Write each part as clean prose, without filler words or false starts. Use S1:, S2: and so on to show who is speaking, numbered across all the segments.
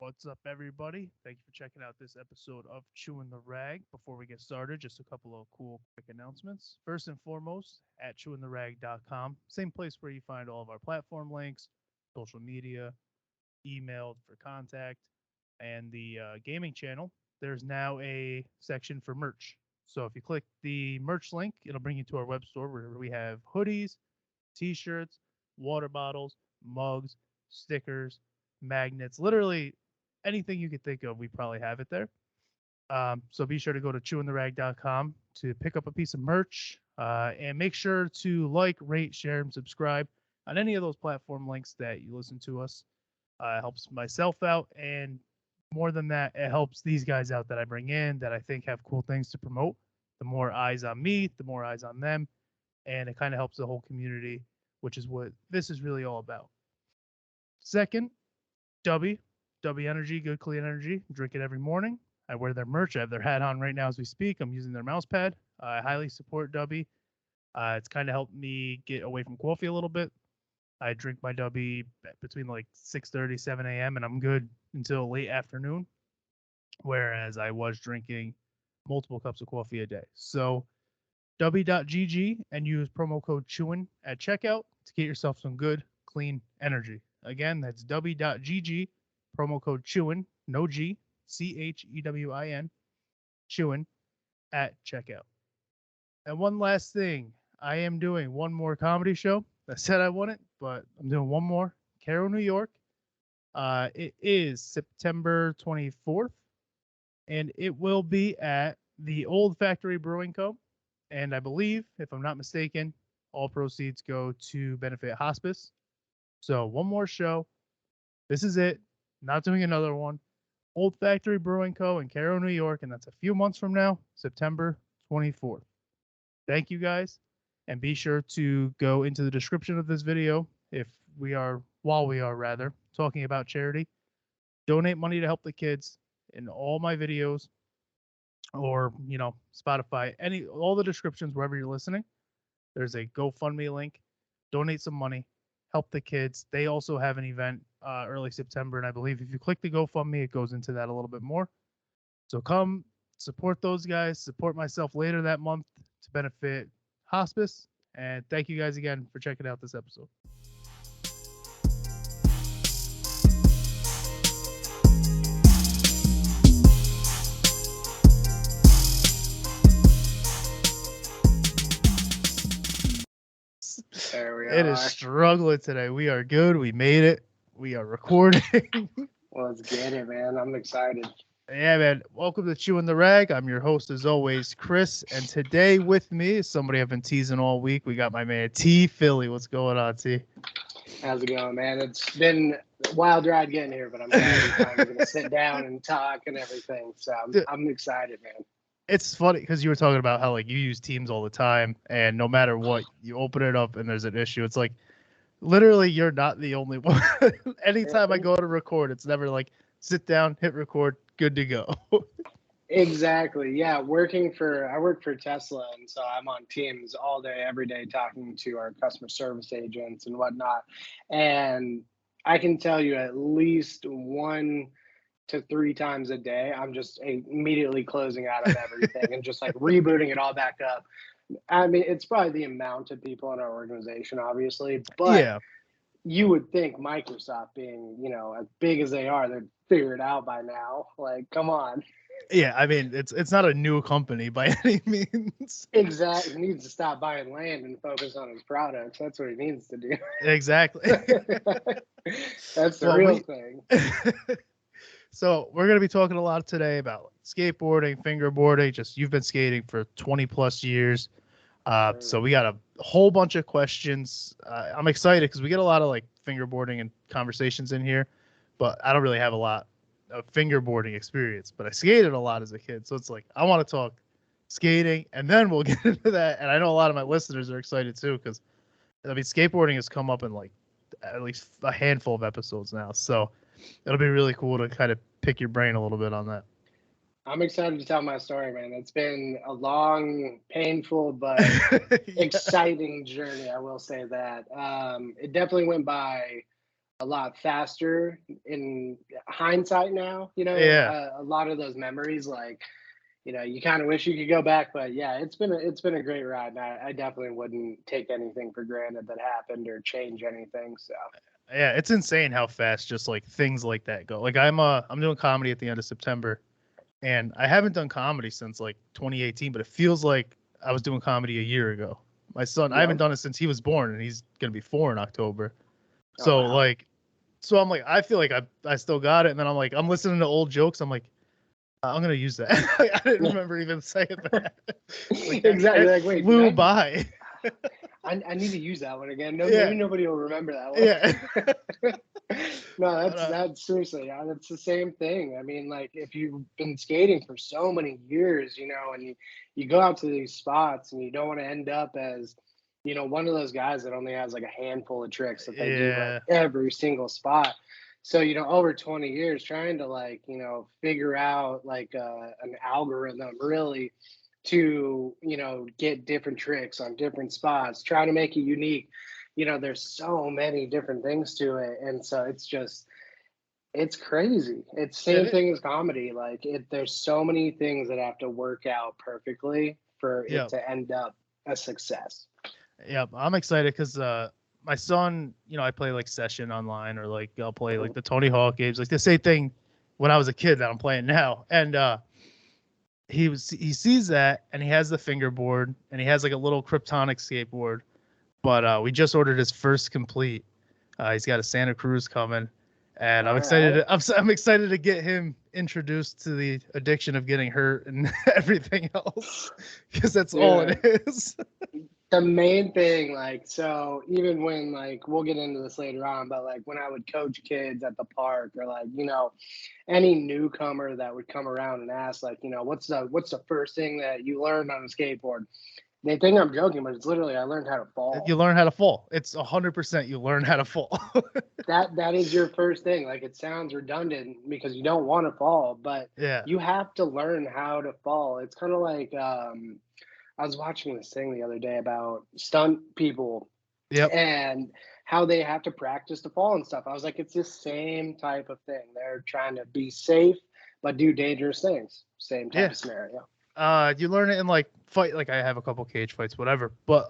S1: What's up, everybody? Thank you for checking out this episode of Chewin the Rag. Before we get started, just a couple of cool, quick announcements. First and foremost, at ChewinTheRag.com, same place where you find all of our platform links, social media, email for contact, and the gaming channel. There's now a section for merch. So if you click the merch link, it'll bring you to our web store where we have hoodies, t-shirts, water bottles, mugs, stickers, magnets, literally anything you could think of, we probably have it there. So be sure to go to chewintherag.com to pick up a piece of merch and make sure to like, rate, share, and subscribe on any of those platform links that you listen to us. It helps myself out, and more than that, it helps these guys out that I bring in that I think have cool things to promote. The more eyes on me, the more eyes on them, and it kind of helps the whole community, which is what this is really all about. Second, W Energy, good clean energy. Drink it every morning. I wear their merch. I have their hat on right now as we speak. I'm using their mouse pad. I highly support W. It's kind of helped me get away from coffee a little bit. I drink my W between like 6:30, 7 a.m. and I'm good until late afternoon, whereas I was drinking multiple cups of coffee a day. So W.GG and use promo code Chewin at checkout to get yourself some good, clean energy. Again, that's W.GG, promo code Chewin, no G, CHEWIN, Chewin at checkout. And one last thing, I am doing one more comedy show. I said I wouldn't, but I'm doing one more. Cairo, New York. It is September 24th, and it will be at the Old Factory Brewing Co. And I believe, if I'm not mistaken, all proceeds go to benefit hospice. So one more show. This is it. Not doing another one. Old Factory Brewing Co. in Cairo, New York, and that's a few months from now, September 24th. Thank you guys, and be sure to go into the description of this video while we are rather talking about charity. Donate money to help the kids in all my videos, or Spotify, all the descriptions wherever you're listening. There's a GoFundMe link. Donate some money, help the kids. They also have an event early September, and I believe if you click the GoFundMe, it goes into that a little bit more. So come support those guys, support myself later that month to benefit hospice. And thank you guys again for checking out this episode.
S2: There we
S1: It
S2: are.
S1: is struggling today. We are good. We made it. We are recording.
S2: Let's get it, man. I'm excited.
S1: Yeah, man. Welcome to Chewin the Rag. I'm your host, as always, Chris. And today with me is somebody I've been teasing all week. We got my man TPhilly. What's going on, T?
S2: How's it going, man? It's been a wild ride getting here, but I'm glad I'm going to sit down and talk and everything. So I'm excited, man.
S1: It's funny because you were talking about how like you use Teams all the time, and no matter what, you open it up and there's an issue. It's like literally you're not the only one. Anytime I go to record, it's never like sit down, hit record, good to go.
S2: Exactly. Yeah, I work for Tesla, and so I'm on Teams all day, every day, talking to our customer service agents and whatnot. And I can tell you at least 1 to 3 times a day, I'm just immediately closing out of everything and just like rebooting it all back up. I mean, it's probably the amount of people in our organization, obviously, but
S1: Yeah.
S2: you would think Microsoft being, as big as they are, they'd figure it out by now. Like, come on.
S1: Yeah, I mean it's not a new company by any means.
S2: Exactly. He needs to stop buying land and focus on his products. That's what he needs to do.
S1: Exactly.
S2: That's the real thing.
S1: So we're gonna be talking a lot today about skateboarding, fingerboarding. Just you've been skating for 20 plus years. So we got a whole bunch of questions. I'm excited because we get a lot of like fingerboarding and conversations in here, but I don't really have a lot of fingerboarding experience. But I skated a lot as a kid, so it's like I want to talk skating, and then we'll get into that. And I know a lot of my listeners are excited too because I mean skateboarding has come up in like at least a handful of episodes now, so it'll be really cool to kind of pick your brain a little bit on that.
S2: I'm excited to tell my story, man. It's been a long, painful, but exciting journey. I will say that. It definitely went by a lot faster in hindsight now.
S1: Yeah.
S2: A lot of those memories, like, you kind of wish you could go back, but yeah, it's been a great ride. And I definitely wouldn't take anything for granted that happened or change anything. So
S1: Yeah, it's insane how fast just like things like that go. Like I'm doing comedy at the end of September, and I haven't done comedy since like 2018, but it feels like I was doing comedy a year ago. My son, I haven't
S2: yep.
S1: done it since he was born, and he's gonna be 4 in October.
S2: Oh
S1: So
S2: wow.
S1: like, so I'm like, I feel like I still got it, and then I'm like, I'm listening to old jokes. I'm like, I'm gonna use that. Like, I didn't remember even saying that. Like
S2: Exactly.
S1: that
S2: Like, wait, did
S1: flew by.
S2: I need to use that one again. No,
S1: Yeah,
S2: maybe nobody will remember that
S1: yeah.
S2: one. No,
S1: But,
S2: that's seriously, yeah, that's the same thing. I mean, like if you've been skating for so many years, and you go out to these spots and you don't want to end up as, one of those guys that only has like a handful of tricks that they do like
S1: yeah,
S2: every single spot. So, over 20 years trying to like, figure out like an algorithm really to, get different tricks on different spots, try to make it unique. There's so many different things to it. And so it's crazy. It's same
S1: it,
S2: thing as comedy. Like there's so many things that have to work out perfectly for it
S1: yeah.
S2: to end up a success.
S1: Yeah, I'm excited because my son, I play like session online or like I'll play like
S2: Mhm.
S1: the Tony Hawk games, like the same thing when I was a kid that I'm playing now. And he sees that and he has the fingerboard and he has like a little Kryptonic skateboard. But we just ordered his first complete. He's got a Santa Cruz coming, and I'm
S2: All
S1: excited.
S2: right.
S1: I'm excited to get him introduced to the addiction of getting hurt and everything else, because that's all
S2: Dude,
S1: it is.
S2: the main thing, like, so even when, like, we'll get into this later on, but like when I would coach kids at the park or like, any newcomer that would come around and ask, like, what's the first thing that you learned on a skateboard? They think I'm joking, but it's literally I learned how to fall.
S1: You learn how to fall. It's 100% you learn how to fall.
S2: That is your first thing. Like it sounds redundant because you don't want to fall, but
S1: Yeah.
S2: you have to learn how to fall. It's kind of like I was watching this thing the other day about stunt people
S1: Yep.
S2: and how they have to practice to fall and stuff. I was like, it's the same type of thing. They're trying to be safe but do dangerous things. Same type
S1: Yeah.
S2: of scenario.
S1: You learn it in like fight. Like I have a couple cage fights, whatever. But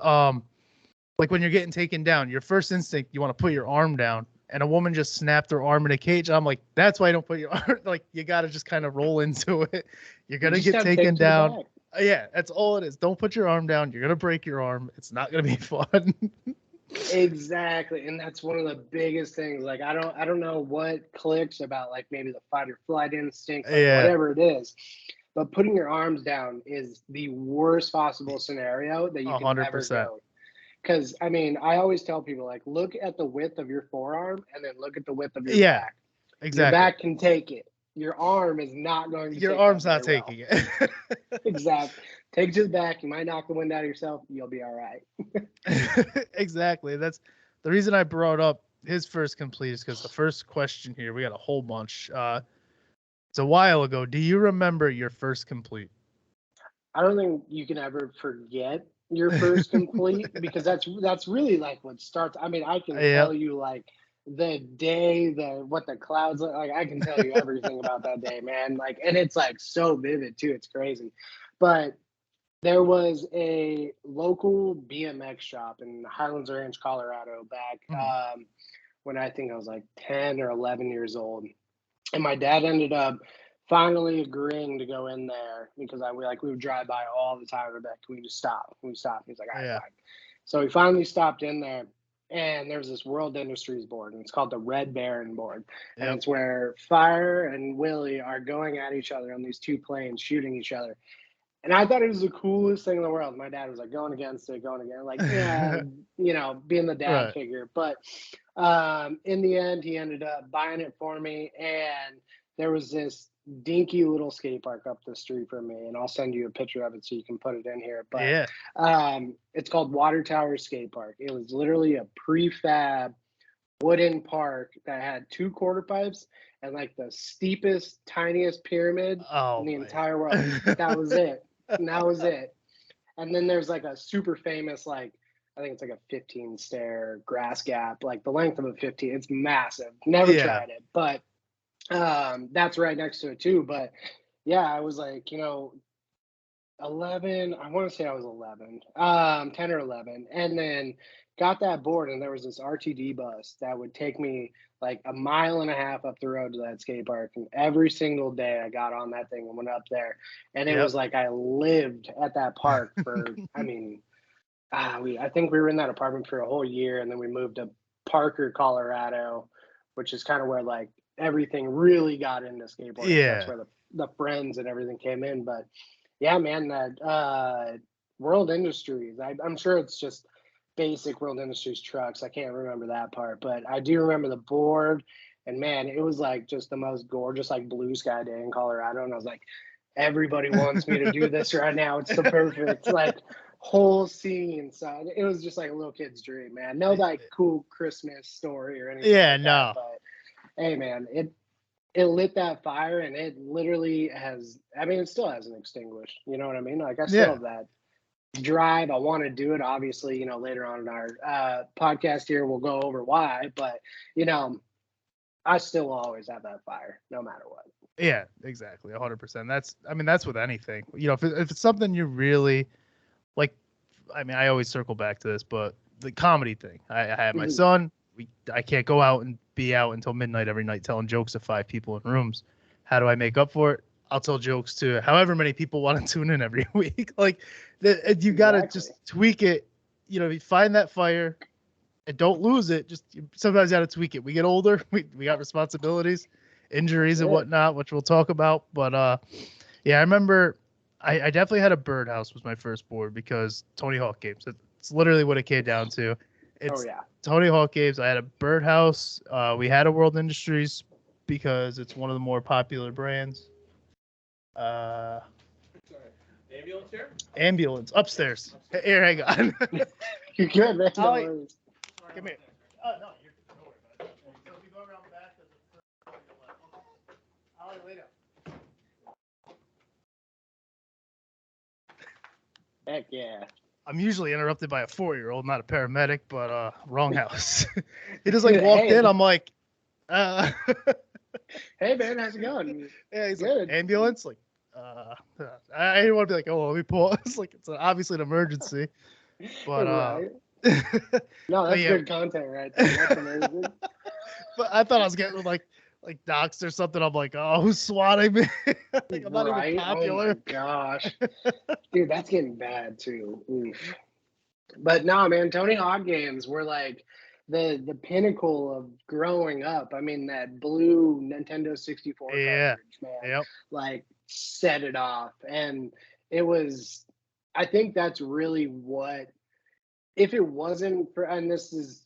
S1: like when you're getting taken down, your first instinct you want to put your arm down, and a woman just snapped her arm in a cage. I'm like, that's why you don't put your arm. Like you got to just kind of roll into it. You're
S2: You
S1: gonna
S2: just
S1: get
S2: got to take
S1: taken
S2: it to the
S1: down.
S2: back.
S1: Yeah, that's all it is. Don't put your arm down. You're gonna break your arm. It's not gonna be fun.
S2: Exactly, and that's one of the biggest things. Like I don't know what clicks about like maybe the fight or flight instinct, like
S1: Yeah,
S2: whatever it is, but putting your arms down is the worst possible scenario that you
S1: a
S2: can
S1: hundred
S2: ever
S1: percent.
S2: go. Because I mean, I always tell people like look at the width of your forearm and then look at the width of your
S1: Yeah,
S2: back. Your
S1: exactly.
S2: back can take it. Your arm is not going to
S1: Your
S2: take that
S1: arm's not
S2: very well.
S1: taking it.
S2: Exactly. Take it to the back. You might knock the wind out of yourself. You'll be all right.
S1: Exactly. That's the reason I brought up his first complete is because the first question here, we got a whole bunch. It's a while ago. Do you remember your first complete?
S2: I don't think you can ever forget your first complete because that's really like what starts. I mean, I can
S1: Yeah.
S2: tell you like the day, the what the clouds look like. I can tell you everything about that day, man. Like, and it's like so vivid too. It's crazy. But there was a local BMX shop in Highlands Ranch, Colorado, back
S1: Mhm.
S2: when I think I was like 10 or 11 years old, and my dad ended up finally agreeing to go in there because we would drive by all the time. We're like, can we just stop? Can we stop? He's like, all right,
S1: Yeah.
S2: fine. So we finally stopped in there, and there's this World Industries board, and it's called the Red Baron board, and
S1: Yep.
S2: it's where Fire and Willie are going at each other on these two planes, shooting each other. And I thought it was the coolest thing in the world. My dad was like going against it, going again, like yeah, being the dad
S1: Right.
S2: figure. But in the end, he ended up buying it for me, and there was this dinky little skate park up the street from me, and I'll send you a picture of it so you can put it in here. But
S1: Yeah.
S2: it's called Water Tower Skate Park. It was literally a prefab wooden park that had two quarter pipes and like the steepest, tiniest pyramid in
S1: Oh
S2: the entire world.
S1: my.
S2: That was it. And that was it. And then there's like a super famous like I think it's like a 15 stair grass gap, like the length of a 15. It's massive. Never
S1: Yeah.
S2: tried it, but that's right next to it too. But yeah, I was like, 11, I want to say I was 11, 10 or 11, and then got that board, and there was this RTD bus that would take me like a mile and a half up the road to that skate park, and every single day I got on that thing and went up there, and it
S1: Yep.
S2: was like I lived at that park for, I think we were in that apartment for a whole year, and then we moved to Parker, Colorado, which is kind of where like everything really got into skateboarding. That's
S1: Yeah.
S2: where the friends and everything came in, but yeah, man, that World Industries. I'm sure it's just basic World Industries trucks. I can't remember that part, but I do remember the board. And man, it was like just the most gorgeous, like blue sky day in Colorado. And I was like, everybody wants me to do this right now. It's the perfect like whole scene. So it was just like a little kid's dream, man. No like cool Christmas story or anything.
S1: Yeah,
S2: like
S1: no.
S2: that, but hey, man, it lit that fire, and it literally has, I mean, it still hasn't extinguished. You know what I mean? Like I still have that drive. I want to do it. Obviously, later on in our podcast here, we'll go over why, but I still will always have that fire no matter what.
S1: Yeah, exactly. 100%. That's with anything, if it's something you really like. I always circle back to this, but the comedy thing, I have my son. I can't go out and be out until midnight every night telling jokes to 5 people in rooms. How do I make up for it? I'll tell jokes to however many people want to tune in every week. Like, you got to just tweak it. You find that fire and don't lose it. Just sometimes you got to tweak it. We get older. We got responsibilities, injuries and whatnot, which we'll talk about. But yeah, I remember I definitely had a birdhouse was my first board because Tony Hawk games. It's literally what it came down to. It's Tony Hawk games. I had a birdhouse. We had a World Industries because it's one of the more popular brands.
S3: Ambulance here?
S1: Ambulance upstairs. Here, hang on.
S2: You're good, man.
S1: Come here. No, you're don't worry about it. So if you go around the back, there's a Ollie, lay down.
S2: Heck yeah.
S1: I'm usually interrupted by a 4-year-old, not a paramedic, but wrong house. He just like walked in. I'm like,
S2: hey man, how's it going?
S1: Yeah, he's good. Like, ambulance, like, I didn't want to be like, oh, let me pause. Like, it's obviously an emergency, but
S2: right. No, that's good content right there. That's amazing.
S1: But I thought I was getting like doxed or something. I'm like, oh, who's swatting me? Like, I'm not even popular.
S2: Oh my gosh, dude, that's getting bad too. Oof. But no, man, Tony Hawk games were like the pinnacle of growing up. I mean, that blue Nintendo 64 cartridge, man, like set it off. And it was, I think that's really what, if it wasn't for, and this is,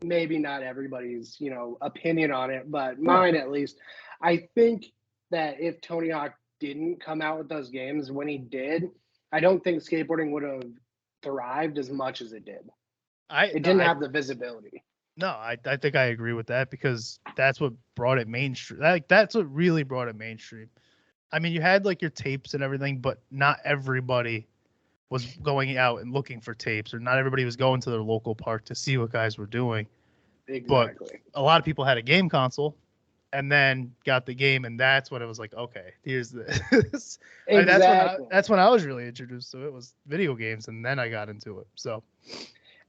S2: maybe not everybody's, opinion on it, but mine at least, I think that if Tony Hawk didn't come out with those games when he did, I don't think skateboarding would have thrived as much as it did. It didn't have the visibility.
S1: No, I think I agree with that because that's what brought it mainstream. That's what really brought it mainstream. I mean, you had like your tapes and everything, but not everybody was going out and looking for tapes, or not everybody was going to their local park to see what guys were doing.
S2: Exactly.
S1: But a lot of people had a game console and then got the game, and that's when it was like, okay, here's this.
S2: Exactly.
S1: That's when I was really introduced to it, was video games, and then I got into it. So,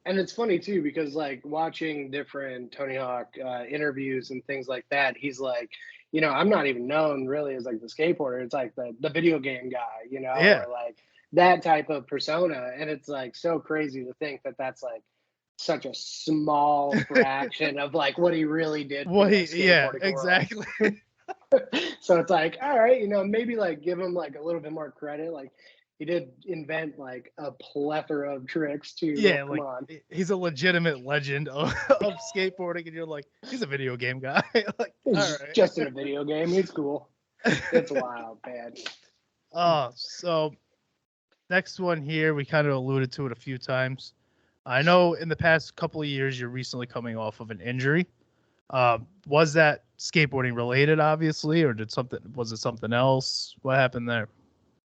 S2: and it's funny too, because like watching different Tony Hawk interviews and things like that, he's like, I'm not even known really as like the skateboarder. It's like the video game guy, or like that type of persona. And it's like so crazy to think that that's like such a small fraction of like what he really did.
S1: Exactly.
S2: So it's like, all right, maybe like give him like a little bit more credit. Like he did invent like a plethora of tricks too.
S1: Yeah, come on. He's a legitimate legend of skateboarding, and you're like, he's a video game guy. Like,
S2: he's just in a video game. He's cool. It's wild, man.
S1: So next one here, we kind of alluded to it a few times. I know in the past couple of years, you're recently coming off of an injury. Was that skateboarding related, obviously, or was it something else? What happened there?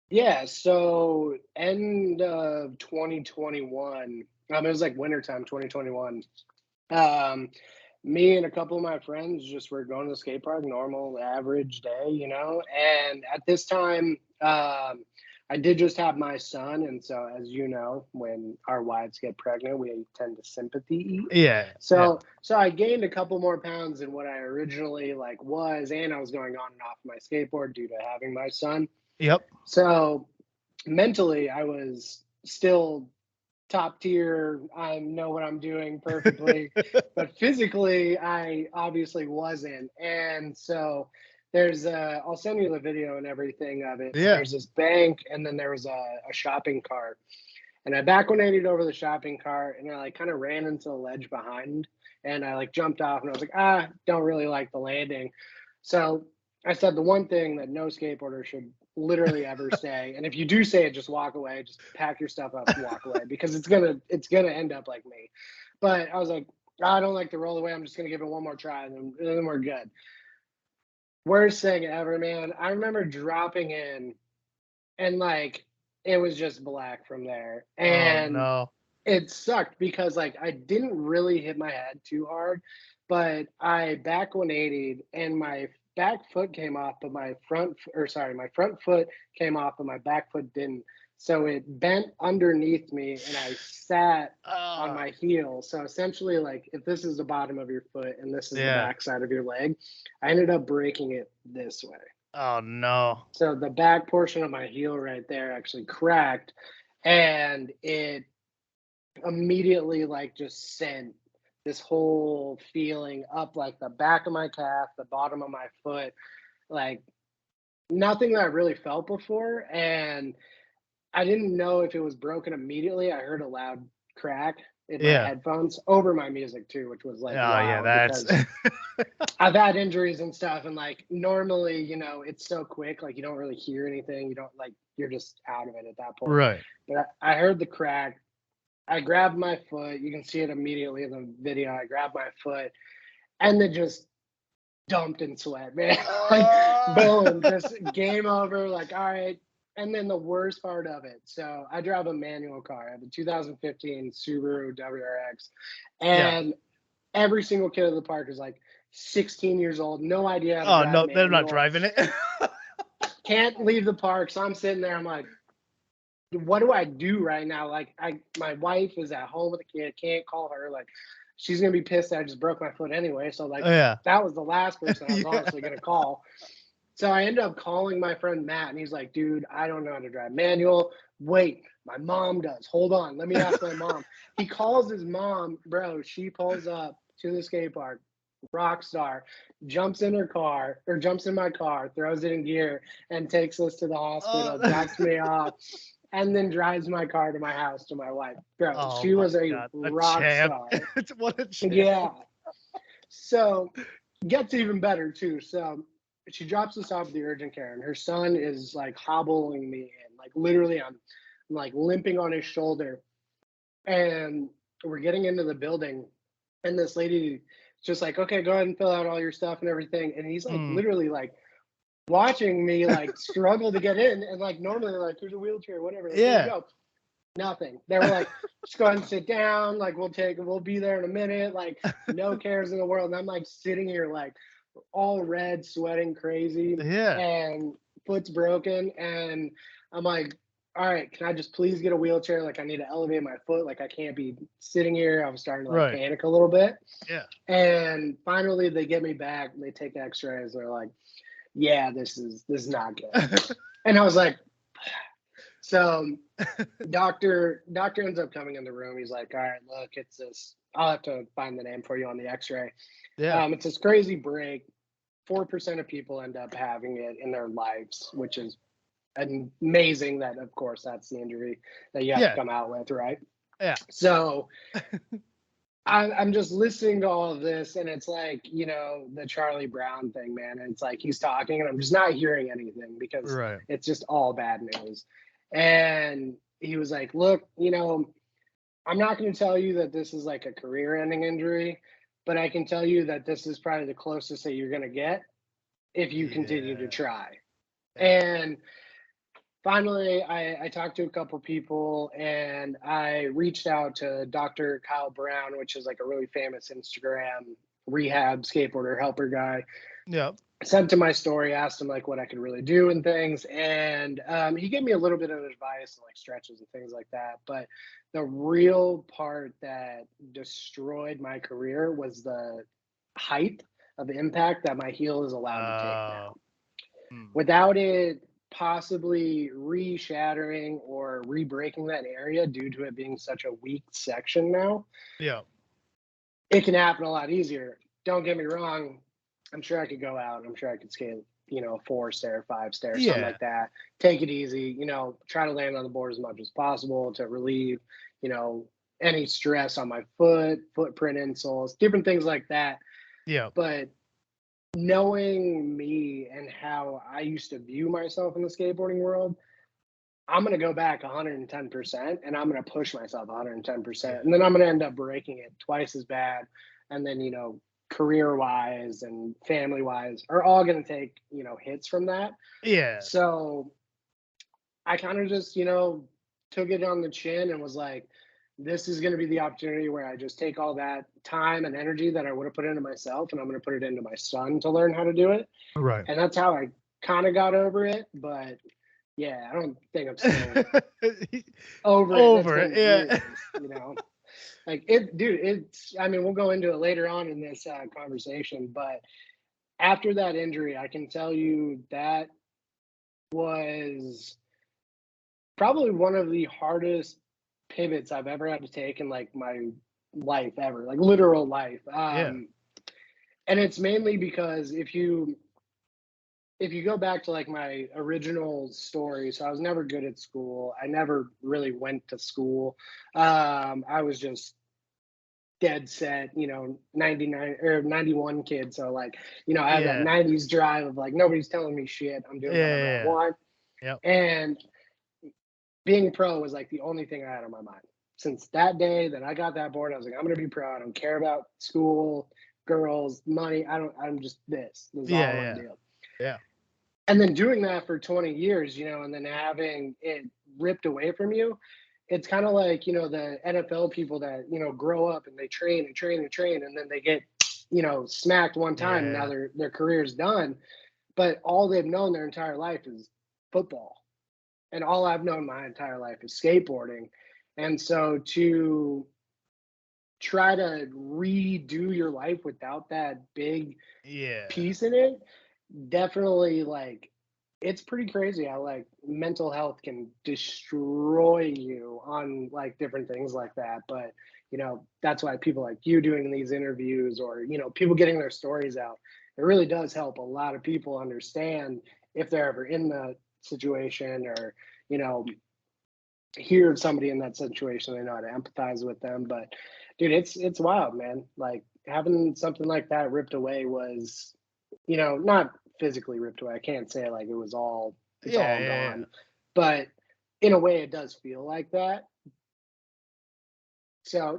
S2: Yeah, so end of 2021, It was like wintertime, 2021. Me and a couple of my friends just were going to the skate park, normal, average day, you know. And at this time, I did just have my son, and so as you know, when our wives get pregnant, we tend to sympathy eat.
S1: Yeah.
S2: So I gained a couple more pounds than what I originally like was, and I was going on and off my skateboard due to having my son.
S1: Yep.
S2: So mentally, I was still top tier. I know what I'm doing perfectly, but physically, I obviously wasn't. And so I'll send you the video and everything of it.
S1: Yeah.
S2: There's this bank, and then there was a shopping cart. And I back 180'd over the shopping cart, and I like kind of ran into the ledge behind, and I like jumped off, and I was like, don't really like the landing. So I said the one thing that no skateboarder should literally ever say, and if you do say it, just walk away, just pack your stuff up and walk away, because it's gonna end up like me. But I was like, I don't like to roll away, I'm just gonna give it one more try, and then we're good. Worst thing ever, man. I remember dropping in, and like it was just black from there. And it sucked because like I didn't really hit my head too hard, but I back 180'd and my back foot came off, but my front foot came off, but my back foot didn't. So it bent underneath me, and I sat on my heel. So essentially, like if this is the bottom of your foot and this is the back side of your leg, I ended up breaking it this way.
S1: Oh no.
S2: So the back portion of my heel right there actually cracked, and it immediately like just sent this whole feeling up like the back of my calf, the bottom of my foot, like nothing that I really felt before. And I didn't know if it was broken immediately. I heard a loud crack in my headphones over my music too, which was like, because I've had injuries and stuff, and like normally, you know, it's so quick, like you don't really hear anything. You don't like, you're just out of it at that point.
S1: Right.
S2: But I heard the crack. I grabbed my foot. You can see it immediately in the video. I grabbed my foot, and then just dumped in sweat, man. Like boom, just game over. Like, all right. And then the worst part of it. So I drive a manual car. I have a 2015 Subaru WRX, and every single kid in the park is like 16 years old, no idea how to drive manual.
S1: They're not driving it.
S2: Can't leave the park. So I'm sitting there. I'm like, what do I do right now? Like my wife is at home with a kid, can't call her. Like she's gonna be pissed that I just broke my foot anyway. So like that was the last person I was honestly gonna call. So I ended up calling my friend Matt, and he's like, dude, I don't know how to drive manual. Wait, my mom does. Hold on, let me ask my mom. He calls his mom, bro. She pulls up to the skate park, rock star, jumps in my car, throws it in gear, and takes us to the hospital, drops me off, and then drives my car to my house to my wife. Bro, she was a rock star.
S1: What a champ.
S2: Yeah. So gets even better too. So she drops us off at the urgent care, and her son is like hobbling me in, like literally I'm like limping on his shoulder. And we're getting into the building, and this lady just like, okay, go ahead and fill out all your stuff and everything. And he's like literally like watching me like struggle to get in, and like normally like here's a wheelchair, whatever. Go. Nothing. They were like, just go ahead and sit down, like we'll be there in a minute, like no cares in the world. And I'm like sitting here like all red, sweating crazy, and foot's broken, and I'm like, all right, can I just please get a wheelchair? Like I need to elevate my foot, like I can't be sitting here. I was starting to like panic a little bit. And finally they get me back, and they take x-rays. They're like, yeah, this is not good. And I was like, so doctor ends up coming in the room. He's like, all right, look, it's this, I'll have to find the name for you on the x-ray. It's this crazy break. 4% of people end up having it in their lives, which is amazing. That, of course, that's the injury that you have to come out with, right? So I'm just listening to all of this, and it's like, you know, the Charlie Brown thing, man. And it's like he's talking, and I'm just not hearing anything because it's just all bad news. And he was like, look, you know, I'm not going to tell you that this is like a career-ending injury, but I can tell you that this is probably the closest that you're going to get if you continue to try. And finally, I talked to a couple people and I reached out to Dr. Kyle Brown, which is like a really famous Instagram rehab skateboarder helper guy.
S1: Yeah.
S2: Sent him my story, asked him like what I could really do and things, and he gave me a little bit of advice and like stretches and things like that. But the real part that destroyed my career was the height of impact that my heel is allowed to take now. Without it possibly re-shattering or re-breaking that area due to it being such a weak section now,
S1: Yeah.
S2: it can happen a lot easier. Don't get me wrong. I'm sure I could go out. I'm sure I could skate, 4-stair, 5-stair, something like that. Take it easy, try to land on the board as much as possible to relieve, any stress on my footprint insoles, different things like that.
S1: Yeah.
S2: But knowing me and how I used to view myself in the skateboarding world, I'm going to go back 110% and I'm going to push myself 110%. And then I'm going to end up breaking it twice as bad. And then, career-wise and family-wise are all going to take, hits from that.
S1: Yeah.
S2: So I kind of just, took it on the chin and was like, this is going to be the opportunity where I just take all that time and energy that I would have put into myself and I'm going to put it into my son to learn how to do it.
S1: Right.
S2: And that's how I kind of got over it. But yeah, I don't think I'm still over it.
S1: Yeah.
S2: Years, like it, dude, we'll go into it later on in this conversation, but after that injury, I can tell you that was probably one of the hardest pivots I've ever had to take in like my life ever, like literal life. And it's mainly because if you go back to like my original story, so I was never good at school. I never really went to school. I was just dead set, 99 or 91 kid. So like, I had that 90s drive of like, nobody's telling me shit. I'm doing whatever I want.
S1: Yep.
S2: And being pro was like the only thing I had on my mind. Since that day that I got that board, I was like, I'm going to be pro. I don't care about school, girls, money. I'm just this. This is all I want to do.
S1: Yeah.
S2: And then doing that for 20 years, and then having it ripped away from you, it's kind of like, the NFL people that, grow up and they train and train and train, and then they get, smacked one time. And now their career's done. But all they've known their entire life is football. And all I've known my entire life is skateboarding. And so to try to redo your life without that big piece in it, definitely like it's pretty crazy how like mental health can destroy you on like different things like that. But that's why people like you doing these interviews or people getting their stories out, it really does help a lot of people understand if they're ever in the situation or hear somebody in that situation, they know how to empathize with them. But dude, it's wild, man. Like having something like that ripped away was not physically ripped away. I can't say like it was all gone. But in a way it does feel like that. So,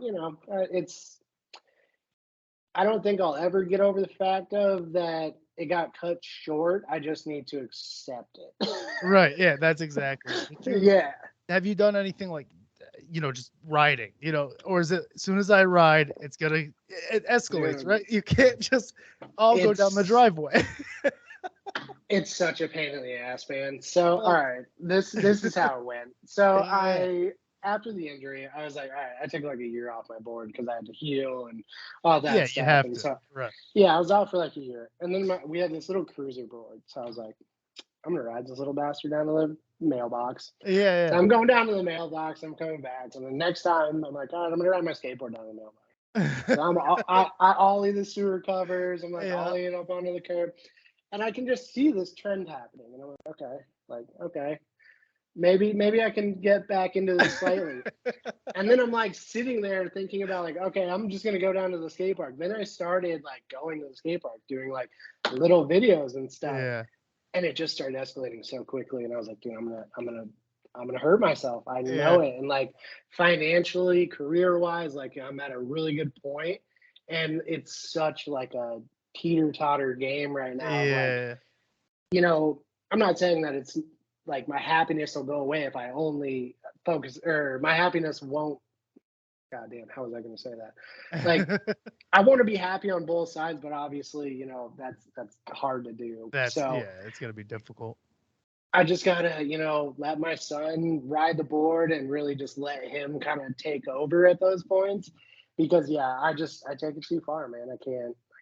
S2: I don't think I'll ever get over the fact of that it got cut short. I just need to accept it.
S1: Right. Yeah, that's exactly.
S2: Yeah.
S1: Have you done anything like, just riding, or is it as soon as I ride, it escalates, right? You can't just go down the driveway.
S2: It's such a pain in the ass, man. So, all right, this is how it went. So after the injury, I was like, all right, I took like a year off my board because I had to heal and all that stuff.
S1: You have
S2: and
S1: to.
S2: So,
S1: right.
S2: Yeah, I was out for like a year. And then we had this little cruiser board. So I was like, I'm going to ride this little bastard down to the mailbox.
S1: Yeah.
S2: So I'm going down to the mailbox. I'm coming back. And the next time, I'm like, all right, I'm going to ride my skateboard down the mailbox. So I ollie the sewer covers. I'm like ollieing up onto the curb. And I can just see this trend happening. And I'm like, okay. Maybe I can get back into this slightly. And then I'm like sitting there thinking about like, okay, I'm just gonna go down to the skate park. Then I started like going to the skate park, doing like little videos and stuff.
S1: Yeah.
S2: And it just started escalating so quickly. And I was like, dude, I'm gonna hurt myself. I know it. And like financially, career wise, like I'm at a really good point. And it's such like a teeter-totter game right now.
S1: Yeah.
S2: Like, I'm not saying that it's like my happiness will go away if I only focus, or my happiness won't. God damn, how was I going to say that? Like, I want to be happy on both sides, but obviously, you know, that's hard to do. So
S1: it's gonna be difficult.
S2: I just gotta, you know, let my son ride the board and really just let him kind of take over at those points, because I take it too far, man. I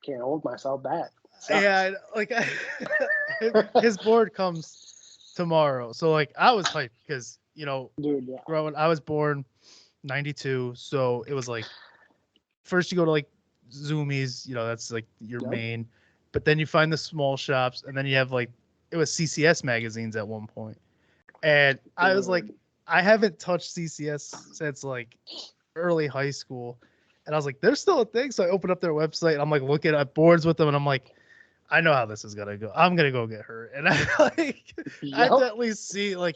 S2: can't hold myself back.
S1: Yeah, like his board comes tomorrow, so like I was hyped because
S2: Dude,
S1: I was born 92, so it was like first you go to like Zoomies, that's like your main, but then you find the small shops, and then you have like it was CCS magazines at one point, and I was like, I haven't touched CCS since like early high school, and I was like, there's still a thing, so I opened up their website and I'm like looking at boards with them, and I'm like, I know how this is gonna go. I'm gonna go get hurt, and I I have to at least see, like,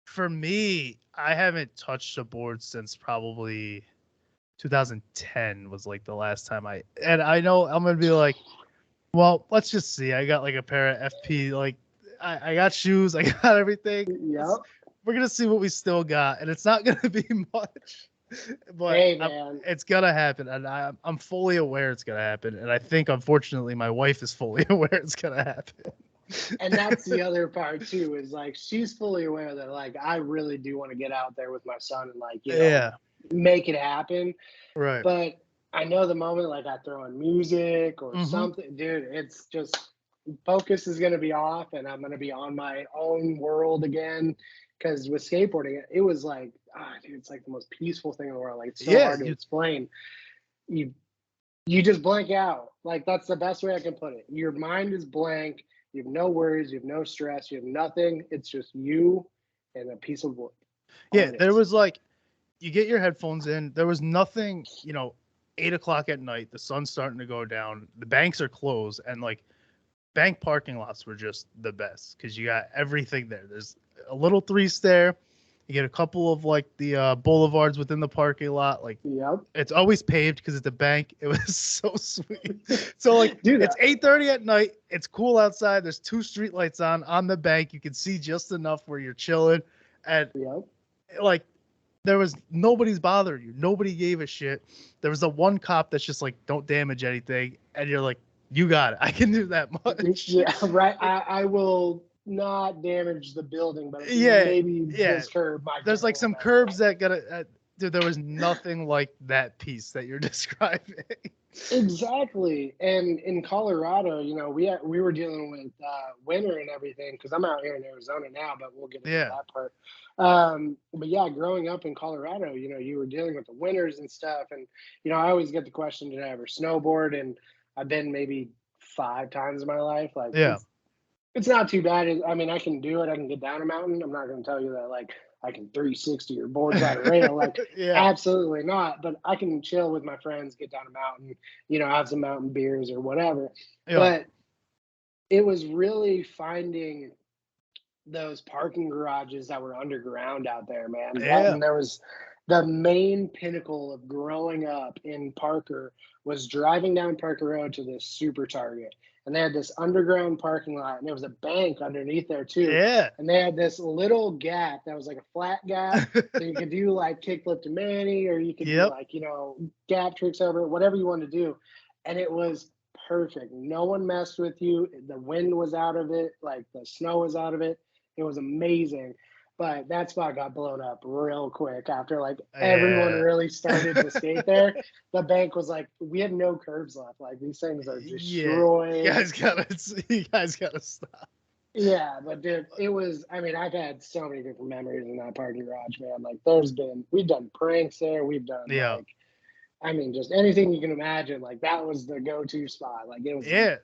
S1: for me, I haven't touched a board since probably 2010 was like the last time and I know I'm gonna be like, well, let's just see. I got like a pair of FP, like I got shoes, I got everything.
S2: Yep.
S1: We're gonna see what we still got, and it's not gonna be much, but
S2: hey, man.
S1: It's gonna happen, and I'm fully aware it's gonna happen, and I think unfortunately my wife is fully aware it's gonna happen.
S2: And that's the other part too, is like she's fully aware that like I really do want to get out there with my son and like make it happen.
S1: Right.
S2: But I know the moment like I throw in music or something, dude, it's just focus is gonna be off, and I'm gonna be on my own world again. Because with skateboarding, it was like, dude, it's like the most peaceful thing in the world. Like it's so hard to explain. You just blank out. Like that's the best way I can put it. Your mind is blank. You have no worries. You have no stress. You have nothing. It's just you and a piece of wood.
S1: Yeah, there was like, you get your headphones in. There was nothing, 8:00 at night. The sun's starting to go down. The banks are closed, and like bank parking lots were just the best because you got everything there. There's a little 3-stair. You get a couple of like the boulevards within the parking lot. Like, it's always paved because it's a bank. It was so sweet. So like, dude, it's 8:30 at night. It's cool outside. There's 2 street lights on the bank. You can see just enough where you're chilling, and like, there was nobody's bothering you. Nobody gave a shit. There was the one cop that's just like, don't damage anything, and you're like, you got it. I can do that much.
S2: Yeah, right. I will not damage the building, but maybe this curb might.
S1: There's like some curbs that gotta. Dude, there was nothing like that piece that you're describing.
S2: Exactly. And in Colorado, we were dealing with winter and everything, because I'm out here in Arizona now, but we'll get into that part. But yeah, growing up in Colorado, you were dealing with the winters and stuff, and I always get the question, did I ever snowboard? And I've been maybe 5 times in my life. Like, it's not too bad. I mean, I can do it. I can get down a mountain. I'm not going to tell you that like I can 360 or board side rail. Like, absolutely not. But I can chill with my friends, get down a mountain, have some mountain beers or whatever. But it was really finding those parking garages that were underground out there, man. And there was the main pinnacle of growing up in Parker was driving down Parker Road to this Super Target. And they had this underground parking lot, and there was a bank underneath there too.
S1: Yeah.
S2: And they had this little gap that was like a flat gap. So you could do like kickflip to Manny, or you could do like, gap tricks over it, whatever you wanted to do. And it was perfect. No one messed with you. The wind was out of it. Like the snow was out of it. It was amazing. But that spot got blown up real quick after like everyone really started to skate there. The bank was like, we have no curbs left. Like these things are destroyed.
S1: You guys gotta stop.
S2: Yeah, but dude, it was. I mean, I've had so many different memories in that parking garage, man. Like we've done pranks there. We've done like, I mean, just anything you can imagine. Like that was the go-to spot. Like it was.
S1: Yeah,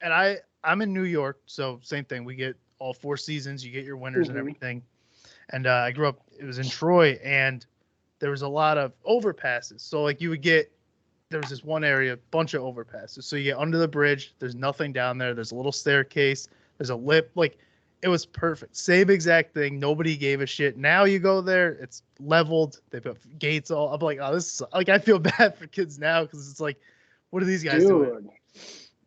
S1: and I'm in New York, so same thing. We get all 4 seasons. You get your winters and everything. And I grew up, it was in Troy, and there was a lot of overpasses. So like there was this one area, bunch of overpasses. So you get under the bridge, there's nothing down there. There's a little staircase. There's a lip. Like it was perfect. Same exact thing. Nobody gave a shit. Now you go there, it's leveled. They put gates all. I'm like, oh, this is like, I feel bad for kids now because it's like, what are these guys doing?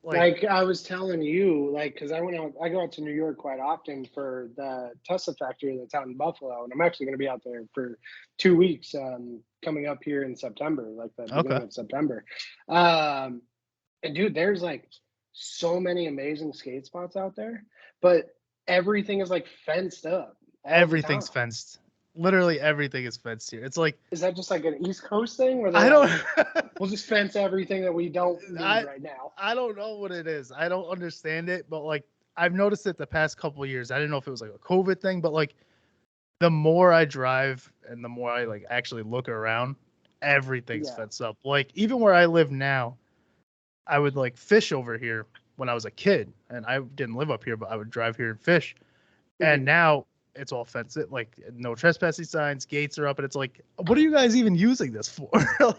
S2: Like I was telling you, like, because I go out to New York quite often for the Tesla factory that's out in Buffalo, and I'm actually going to be out there for 2 weeks, coming up here in September, like the beginning of September. And dude, there's like so many amazing skate spots out there, but everything is like fenced up.
S1: Everything's fenced. Literally everything is fenced here. It's like,
S2: is that just like an East Coast thing where
S1: I don't
S2: we'll just fence everything that we don't need right now?
S1: I don't know what it is. I don't understand it, but like I've noticed it the past couple of years. I didn't know if it was like a COVID thing, but like the more I drive and the more I like actually look around, everything's fenced up. Like even where I live now, I would like fish over here when I was a kid, and I didn't live up here, but I would drive here and fish. And now it's all fenced. Like no trespassing signs, gates are up, and it's like, what are you guys even using this for?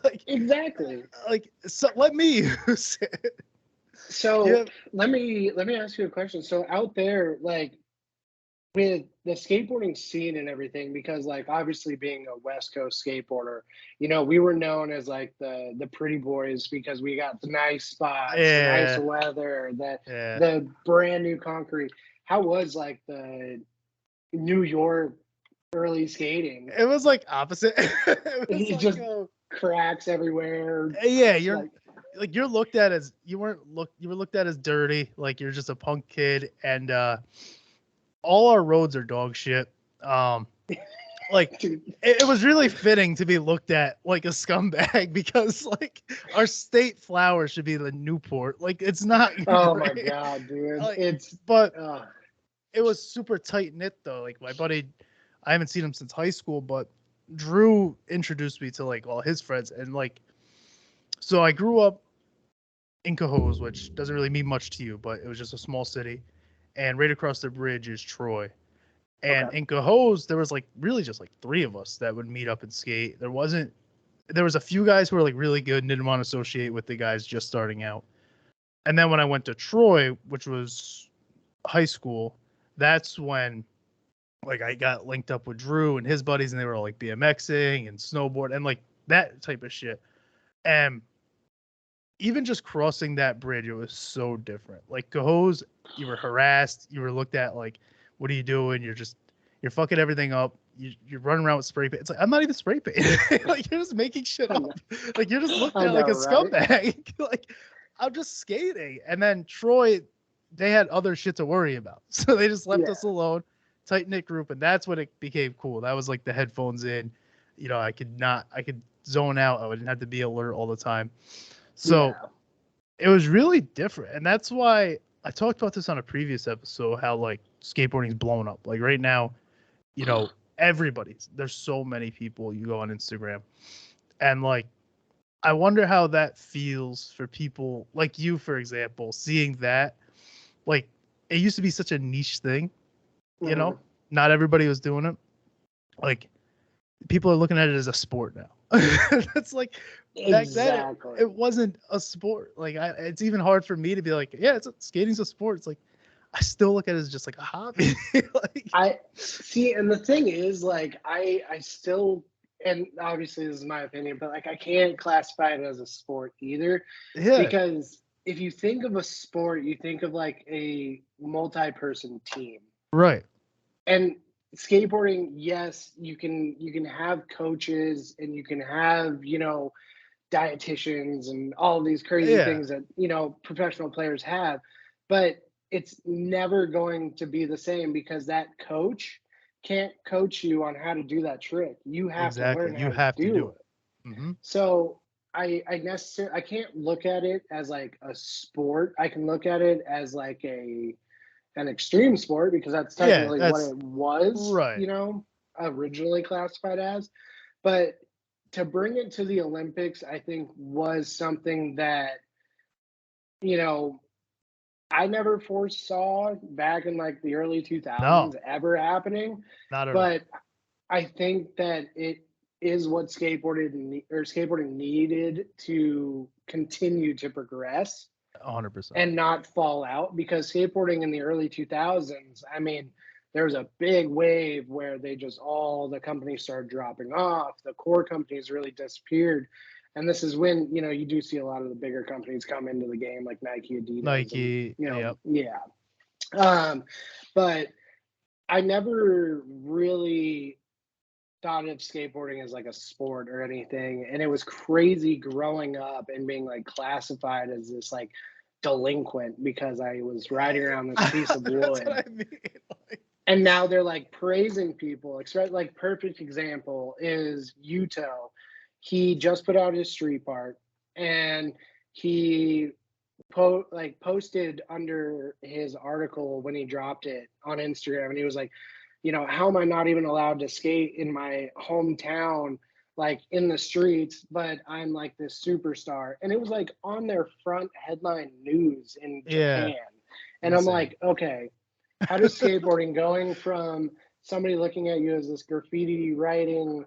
S1: Like
S2: exactly.
S1: Like so, let me use it.
S2: So let me ask you a question. So out there, like with the skateboarding scene and everything, because like obviously being a West Coast skateboarder, you know, we were known as like the pretty boys because we got the nice spots, the nice weather, the brand new concrete. How was like the New York early skating?
S1: It was like opposite. It was like,
S2: just cracks everywhere.
S1: Yeah, you're like you're looked at as you were looked at as dirty, like you're just a punk kid, and all our roads are dog shit. Like it was really fitting to be looked at like a scumbag because like our state flower should be the Newport. Like it's not.
S2: Oh my god, dude!
S1: Like,
S2: but
S1: it was super tight knit though. Like my buddy, I haven't seen him since high school, but Drew introduced me to like all his friends, and like, so I grew up in Cohoes, which doesn't really mean much to you, but it was just a small city, and right across the bridge is Troy. And in Cohoes, there was like really just like three of us that would meet up and skate. There was a few guys who were like really good and didn't want to associate with the guys just starting out. And then when I went to Troy, which was high school, that's when like I got linked up with Drew and his buddies, and they were all like BMXing and snowboard and like that type of shit. And even just crossing that bridge, it was so different. Like Cohoes, you were harassed, you were looked at like, what are you doing? You're fucking everything up. You're running around with spray paint. It's like, I'm not even spray paint. Like you're just making shit up. Like you're just looked at like a scumbag. Like I'm just skating. And then Troy, they had other shit to worry about. So they just left us alone, tight knit group. And that's when it became cool. That was like the headphones in, you know, I could zone out. I wouldn't have to be alert all the time. So it was really different. And that's why I talked about this on a previous episode, how like skateboarding's blown up. Like right now, you know, there's so many people. You go on Instagram and like, I wonder how that feels for people like you, for example, seeing that. Like it used to be such a niche thing, you know, not everybody was doing it. Like people are looking at it as a sport now. That's like back then it wasn't a sport. Like it's even hard for me to be like, yeah, skating's a sport. It's like I still look at it as just like a hobby. Like
S2: I see, and the thing is, like I still, and obviously this is my opinion, but like I can't classify it as a sport either. Yeah. Because if you think of a sport, you think of like a multi-person team.
S1: Right.
S2: And skateboarding, yes, you can have coaches and you can have, you know, dietitians and all these crazy things that, you know, professional players have, but it's never going to be the same because that coach can't coach you on how to do that trick. You have to learn how to do it.
S1: Mm-hmm.
S2: So I can't look at it as like a sport. I can look at it as like an extreme sport because that's technically what it was, right, you know, originally classified as. But to bring it to the Olympics, I think was something that, you know, I never foresaw back in like the early 2000s ever happening.
S1: Not at
S2: but all. I think that it is what skateboarding needed to continue to progress.
S1: 100%.
S2: And not fall out, because skateboarding in the early 2000s, I mean, there was a big wave where all the companies started dropping off. The core companies really disappeared. And this is when, you do see a lot of the bigger companies come into the game, like Nike, Adidas.
S1: Nike,
S2: and, yeah. But I never really thought of skateboarding as like a sport or anything. And it was crazy growing up and being like classified as this like delinquent because I was riding around this piece of wood.
S1: That's what I mean.
S2: And now they're like praising people. Like perfect example is Yuto. He just put out his street part and he posted under his article when he dropped it on Instagram, and he was like, how am I not even allowed to skate in my hometown, like in the streets, but I'm like this superstar. And it was like on their front headline news in Japan. And I'm like, okay, how does skateboarding going from somebody looking at you as this graffiti writing,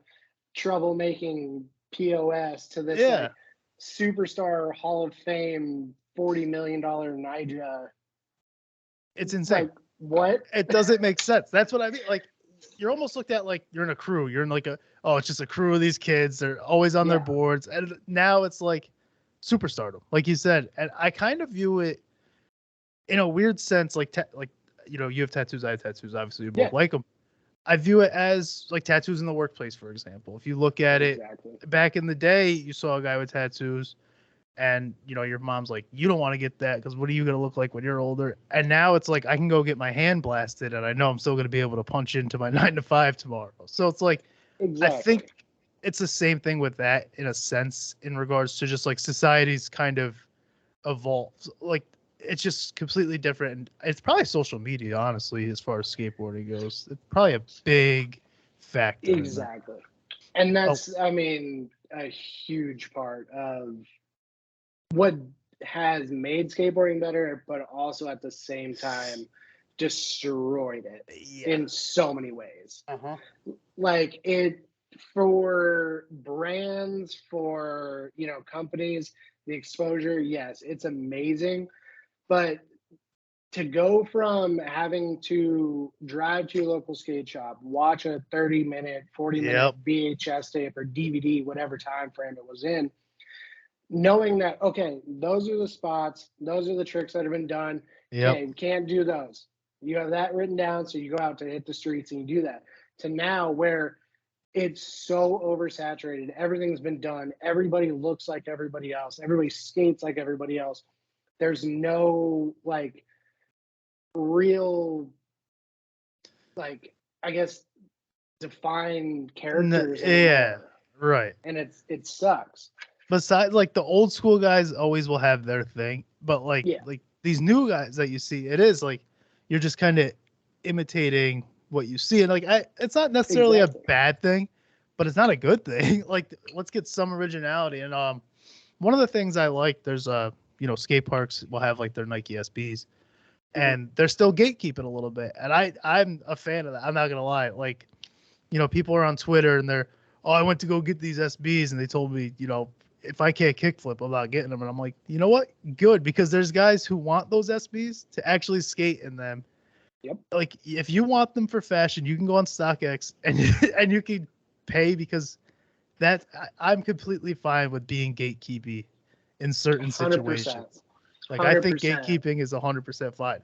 S2: troublemaking POS to this like superstar Hall of Fame $40 million Nyjah?
S1: It's insane.
S2: Like, what?
S1: It doesn't make sense. That's what I mean. Like, you're almost looked at like you're in a crew. You're in like it's just a crew of these kids. They're always on their boards. And now it's like superstardom, like you said. And I kind of view it in a weird sense, like you have tattoos, I have tattoos. Obviously, you both like them. I view it as like tattoos in the workplace, for example. If you look at it back in the day, you saw a guy with tattoos and, your mom's like, you don't want to get that because what are you going to look like when you're older? And now it's like I can go get my hand blasted and I know I'm still going to be able to punch into my 9 to 5 tomorrow. So it's like, I think it's the same thing with that in a sense in regards to just like society's kind of evolved. Like, it's just completely different. And it's probably social media, honestly, as far as skateboarding goes. It's probably a big factor.
S2: Exactly. And that's, I mean, a huge part of what has made skateboarding better, but also at the same time destroyed it in so many ways. Like it, for brands, for, companies, the exposure, yes, it's amazing. But to go from having to drive to your local skate shop, watch a 30-minute, 40-minute VHS tape or DVD, whatever time frame it was in, knowing that, okay, those are the spots, those are the tricks that have been done. Okay, you can't do those. You have that written down, so you go out to hit the streets and you do that. To now where it's so oversaturated, everything's been done, everybody looks like everybody else, everybody skates like everybody else. There's no like real, like, I guess, defined characters anymore.
S1: Right.
S2: And it sucks.
S1: Besides, like, the old school guys always will have their thing, but like these new guys that you see, it is like you're just kind of imitating what you see, and like it's not necessarily a bad thing, but it's not a good thing. Like, let's get some originality. And one of the things I like, there's skate parks will have like their Nike SBs, and they're still gatekeeping a little bit, and I'm a fan of that. I'm not gonna lie. Like, people are on Twitter and they're, I went to go get these SBs and they told me, if I can't kickflip, I'm not getting them. And I'm like, you know what? Good, because there's guys who want those SBs to actually skate in them. Like, if you want them for fashion, you can go on StockX and you can pay, because I'm completely fine with being gatekeepy in certain situations. Like, 100%. I think gatekeeping is 100% fine.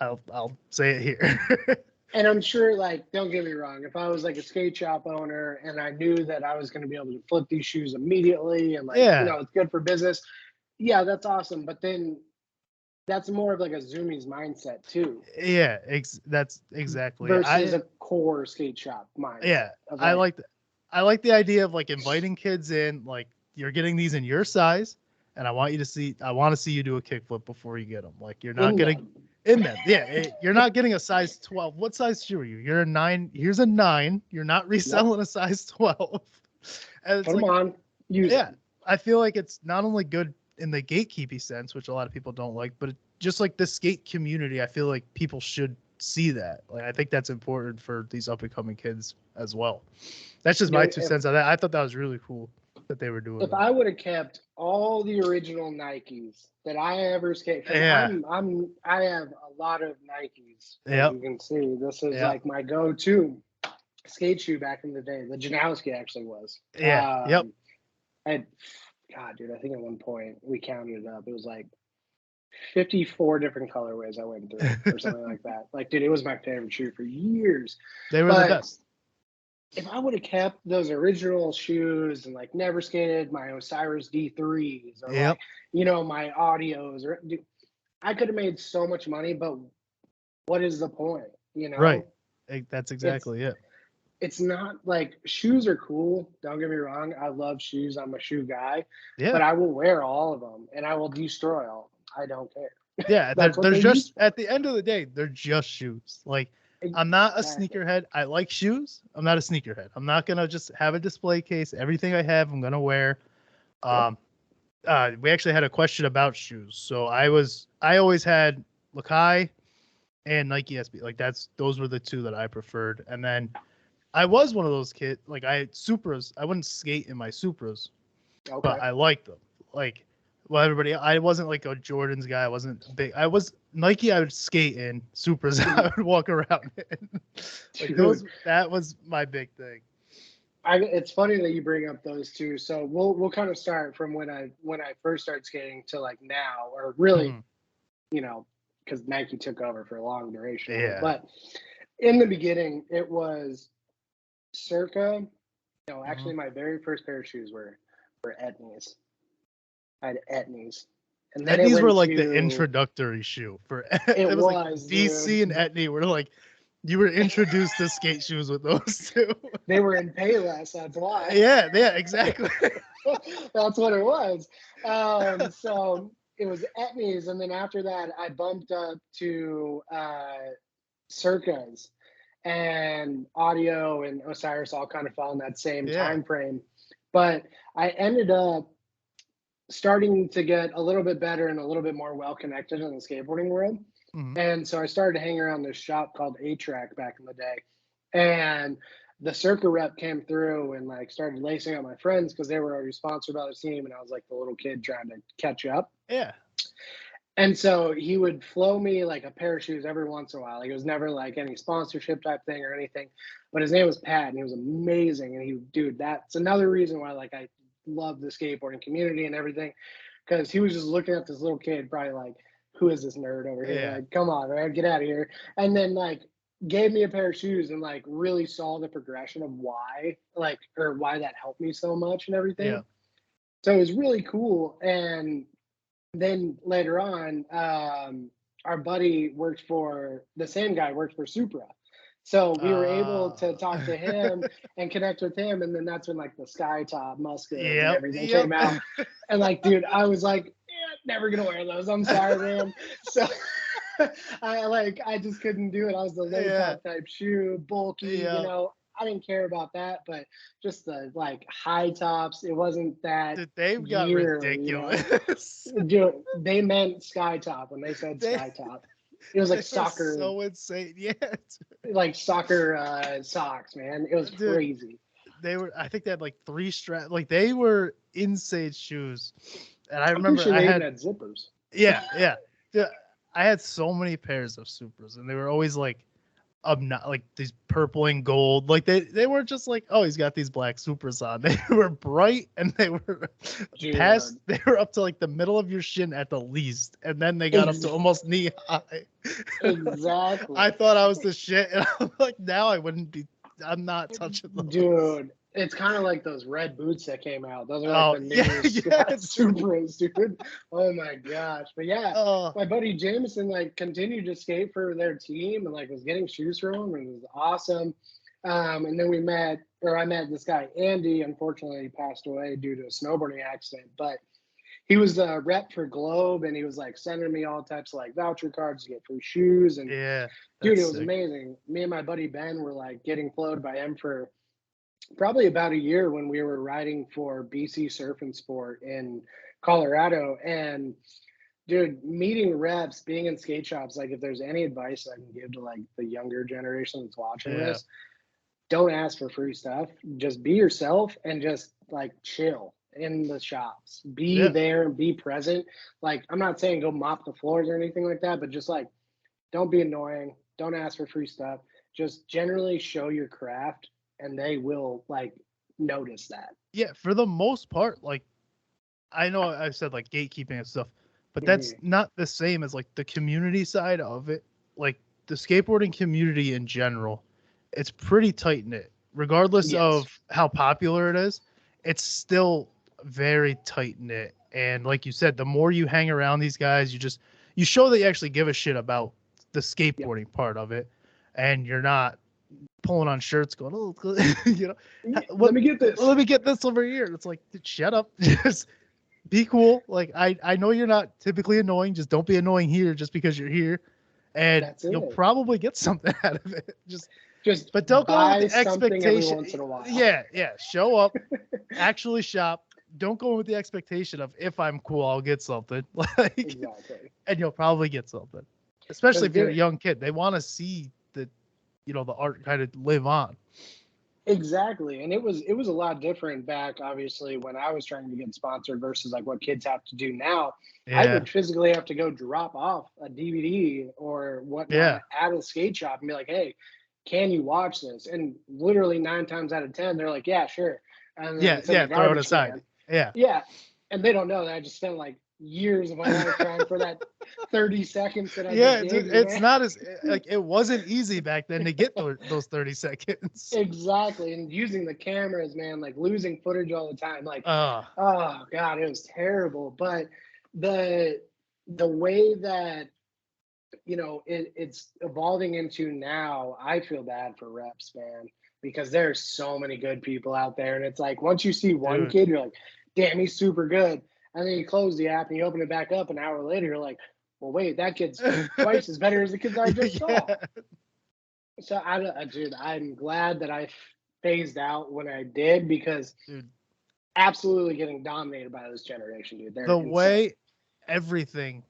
S1: I'll say it here.
S2: And I'm sure, like, don't get me wrong, if I was like a skate shop owner and I knew that I was going to be able to flip these shoes immediately and like, it's good for business. Yeah, that's awesome. But then that's more of like a Zoomies mindset too.
S1: Yeah, that's exactly.
S2: Versus a core skate shop mindset.
S1: Yeah, I like the idea of like inviting kids in, like, you're getting these in your size, and I want to see you do a kickflip before you get them. Like, you're not in them. Yeah, you're not getting a size 12. What size shoe are you? You're a 9. Here's a 9. You're not reselling a size 12. And it's
S2: Come on. Use it.
S1: I feel like it's not only good in the gatekeeping sense, which a lot of people don't like, but just like the skate community, I feel like people should see that. Like, I think that's important for these up and coming kids as well. That's just my 2 cents on that. I thought that was really cool that they were doing.
S2: If I would have kept all the original Nikes that I ever skated, I have a lot of Nikes. As you can see, this is like my go-to skate shoe back in the day. The Janowski actually was. I had God, dude, I think at one point we counted it up. It was like 54 different colorways I went through or something like that. Like, dude, it was my favorite shoe for years.
S1: They were the
S2: But
S1: best.
S2: if I would have kept those original shoes and like never skated my Osiris D3s or
S1: Yep.
S2: like, you know, my audios, or dude, I could have made so much money, but what is the point? You know,
S1: Right. That's
S2: it's
S1: exactly it.
S2: it's not like shoes are cool. Don't get me wrong. I love shoes. I'm a shoe guy,
S1: Yeah.
S2: but I will wear all of them and I will destroy all of them. I don't care.
S1: Yeah.
S2: That's what
S1: They're
S2: they're used
S1: just, at the end of the day, they're just shoes. Like,
S2: for.
S1: I'm not a
S2: Exactly.
S1: sneakerhead. I like shoes. I'm not a sneakerhead. I'm not gonna just have a display case. Everything I have, I'm gonna wear.
S2: Yep.
S1: Um, we actually had a question about shoes. So I always had Lakai and Nike SB. Like those were the two that I preferred. And then I was one of those kids. Like I had Supras. I wouldn't skate in my Supras,
S2: Okay.
S1: but I liked them. Like, well, everybody, I wasn't like a Jordans guy. I wasn't big. I was Nike. I would skate in Supras. I would walk around in. Like
S2: Dude,
S1: that was my big thing.
S2: it's funny that you bring up those two. So we'll kind of start from when I first started skating to like now, or really,
S1: Mhm.
S2: you know, because Nike took over for a long duration of it.
S1: Yeah.
S2: But in the beginning, it was circa. No,
S1: Mhm.
S2: actually, my very first pair of shoes were Etnies. I had Etnies, and then it
S1: Etnies were
S2: went
S1: like the
S2: to
S1: introductory shoe for
S2: it
S1: it was like
S2: was,
S1: DC and
S2: dude.
S1: Etnie were like you were introduced to skate shoes with those two.
S2: They were in Payless. That's why.
S1: Yeah, exactly.
S2: That's what it was. So it was Etnies, and then after that, I bumped up to Circas, and Audio and Osiris all kind of fell in that same
S1: Yeah.
S2: time frame. But I ended up starting to get a little bit better and a little bit more well connected in the skateboarding world.
S1: Mhm.
S2: And so I started to hang around this shop called A Track back in the day. And the Circa rep came through and like started lacing up my friends because they were already sponsored by the team. And I was like the little kid trying to catch up.
S1: Yeah.
S2: And so he would flow me like a pair of shoes every once in a while. Like it was never like any sponsorship type thing or anything. But his name was Pat and he was amazing. And he, dude, that's another reason why like I love the skateboarding community and everything. Cause he was just looking at this little kid, probably like, who is this nerd over here?
S1: Yeah.
S2: Like, come on, man, get out of here. And then like gave me a pair of shoes and like really saw the progression of why, like, or why that helped me so much and everything.
S1: Yeah.
S2: So it was really cool. And then later on, our buddy worked for the same guy worked for Supra. So we were able to talk to him and connect with him. And then that's when like the sky top Muscas and everything
S1: Yep.
S2: came out. And like, dude, I was like, yeah, never gonna wear those. I'm sorry, man. So I just couldn't do it. I was the low
S1: Yeah.
S2: top type shoe, bulky, you
S1: Yeah.
S2: know. I didn't care about that, but just the like high tops, it wasn't that
S1: Dude, they've got
S2: gear, you know.
S1: ridiculous.
S2: Dude, they meant sky top when they said
S1: They
S2: sky top. It was
S1: they
S2: like
S1: were
S2: soccer,
S1: so insane. Yeah.
S2: socks, man. It was
S1: Dude,
S2: crazy.
S1: I think they had like 3 strap, like they were insane shoes. And I
S2: I'm pretty
S1: remember
S2: sure
S1: I
S2: they even
S1: had
S2: had zippers.
S1: yeah. Dude, I had so many pairs of Supras and they were always like not like these purple and gold. Like they weren't just like, oh, he's got these black Supras on. They were bright and they were
S2: Dude,
S1: they were up to like the middle of your shin at the least. And then they got up to almost knee high.
S2: exactly.
S1: I thought I was the shit. And I'm like, now I'm not touching those.
S2: Dude, it's kind of like those red boots that came out. Those are like
S1: Oh,
S2: the new
S1: yeah,
S2: Supras, dude. Oh my gosh. But yeah,
S1: Oh,
S2: my buddy Jameson like continued to skate for their team and like was getting shoes from them and it was awesome. And then I met this guy, Andy. Unfortunately, he passed away due to a snowboarding accident, but he was the rep for Globe and he was like sending me all types of like voucher cards to get free shoes. And
S1: yeah,
S2: dude,
S1: that's
S2: it was
S1: sick.
S2: amazing. Me and my buddy Ben were like getting flowed by him for probably about a year when we were riding for BC Surf and Sport in Colorado. And dude, meeting reps, being in skate shops, like if there's any advice I can give to like the younger generation that's watching
S1: Yeah,
S2: this, don't ask for free stuff. Just be yourself and just like chill in the shops. Be
S1: yeah,
S2: there and be present. Like I'm not saying go mop the floors or anything like that, but just like don't be annoying. Don't ask for free stuff. Just generally show your craft and they will like notice that.
S1: yeah. For the most part, like I know I've said like gatekeeping and stuff, but that's not the same as like the community side of it. Like the skateboarding community in general, it's pretty tight knit. Regardless
S2: Yes.
S1: of how popular it is, it's still very tight knit. And like you said, the more you hang around these guys, you show that you actually give a shit about the skateboarding part of it, and you're not pulling on shirts going, oh, you know,
S2: Let me get this.
S1: Let me get this over here. It's like, shut up. Just be cool. Like I know you're not typically annoying. Just don't be annoying here just because you're here, and you'll probably get something out of it. Just but don't go with the expectation.
S2: Once in a while.
S1: Yeah. Show up, actually shop. Don't go with the expectation of if I'm cool, I'll get something. Like,
S2: exactly.
S1: And you'll probably get something. Especially if you're a young kid, they want to see the, the art kind of live on.
S2: Exactly. And it was a lot different back, obviously, when I was trying to get sponsored versus like what kids have to do now. Yeah. I would physically have to go drop off a DVD or whatnot at a skate shop and be like, hey, can you watch this? And literally 9 times out of 10, they're like, yeah, sure. And then
S1: throw it aside.
S2: Yeah. And they don't know that I just spent like years of my life trying for that 30 seconds that I did.
S1: It's not as like it wasn't easy back then to get those 30 seconds.
S2: Exactly. And using the cameras, man, like losing footage all the time. Like oh God, it was terrible. But the way that it's evolving into now, I feel bad for reps, man, because there's so many good people out there. And it's like once you see one kid, you're like, damn, he's super good. And then you close the app and you open it back up an hour later, you're like, well, wait, that kid's twice as better as the kids I just saw. So, I'm glad that I phased out when I did because absolutely getting dominated by this generation, dude.
S1: The way everything,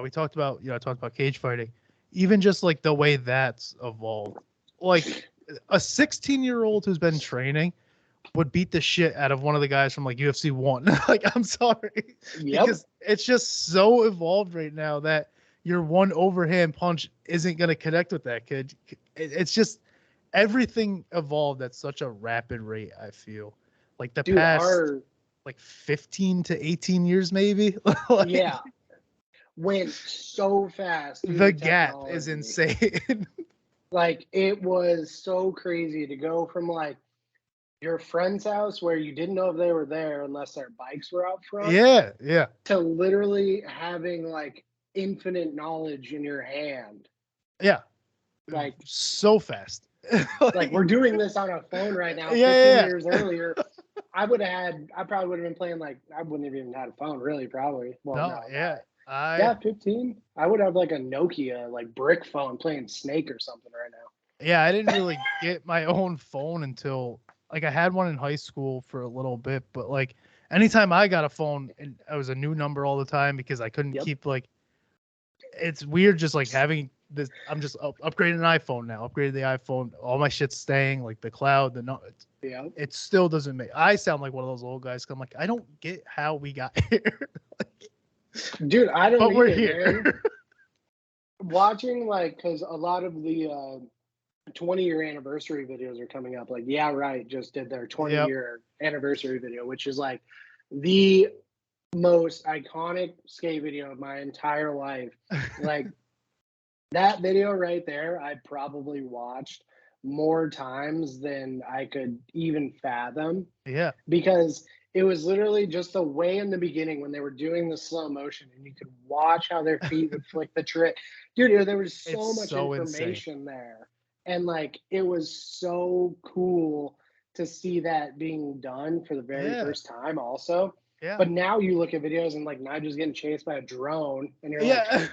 S1: we talked about, I talked about cage fighting, even just like the way that's evolved. Like a 16-year-old who's been training would beat the shit out of one of the guys from like UFC 1. Like, I'm sorry. Because it's just so evolved right now that your one overhand punch isn't going to connect with that kid. It's just everything evolved at such a rapid rate, I feel. Like the past like 15 to 18 years maybe.
S2: Went so fast.
S1: The gap is insane.
S2: Like it was so crazy to go from like your friend's house where you didn't know if they were there unless their bikes were out front.
S1: Yeah.
S2: To literally having like infinite knowledge in your hand.
S1: Yeah.
S2: Like
S1: so fast.
S2: Like we're doing this on a phone right now. 15 years earlier, I probably would have been playing like, I wouldn't have even had a phone really, probably. Well, no, 15. I would have like a Nokia like brick phone playing Snake or something right now.
S1: Yeah, I didn't really get my own phone until like I had one in high school for a little bit, but like anytime I got a phone, and it was a new number all the time because I couldn't keep like. It's weird just like having this. I'm just upgrading an iPhone now. Upgraded the iPhone. All my shit's staying like the cloud. It still doesn't make. I sound like one of those old guys. I'm like I don't get how we got here.
S2: Dude, I don't.
S1: But we're here.
S2: Man. Watching like because a lot of the 20-year anniversary videos are coming up. Like, yeah, right, just did their 20-year anniversary video, which is like the most iconic skate video of my entire life. Like that video right there, I probably watched more times than I could even fathom.
S1: Yeah.
S2: Because it was literally just the way in the beginning when they were doing the slow motion and you could watch how their feet would flick the trick. Dude, there was so much information there. And like, it was so cool to see that being done for the very first time also.
S1: Yeah.
S2: But now you look at videos and like Nigel's getting chased by a drone and you're like,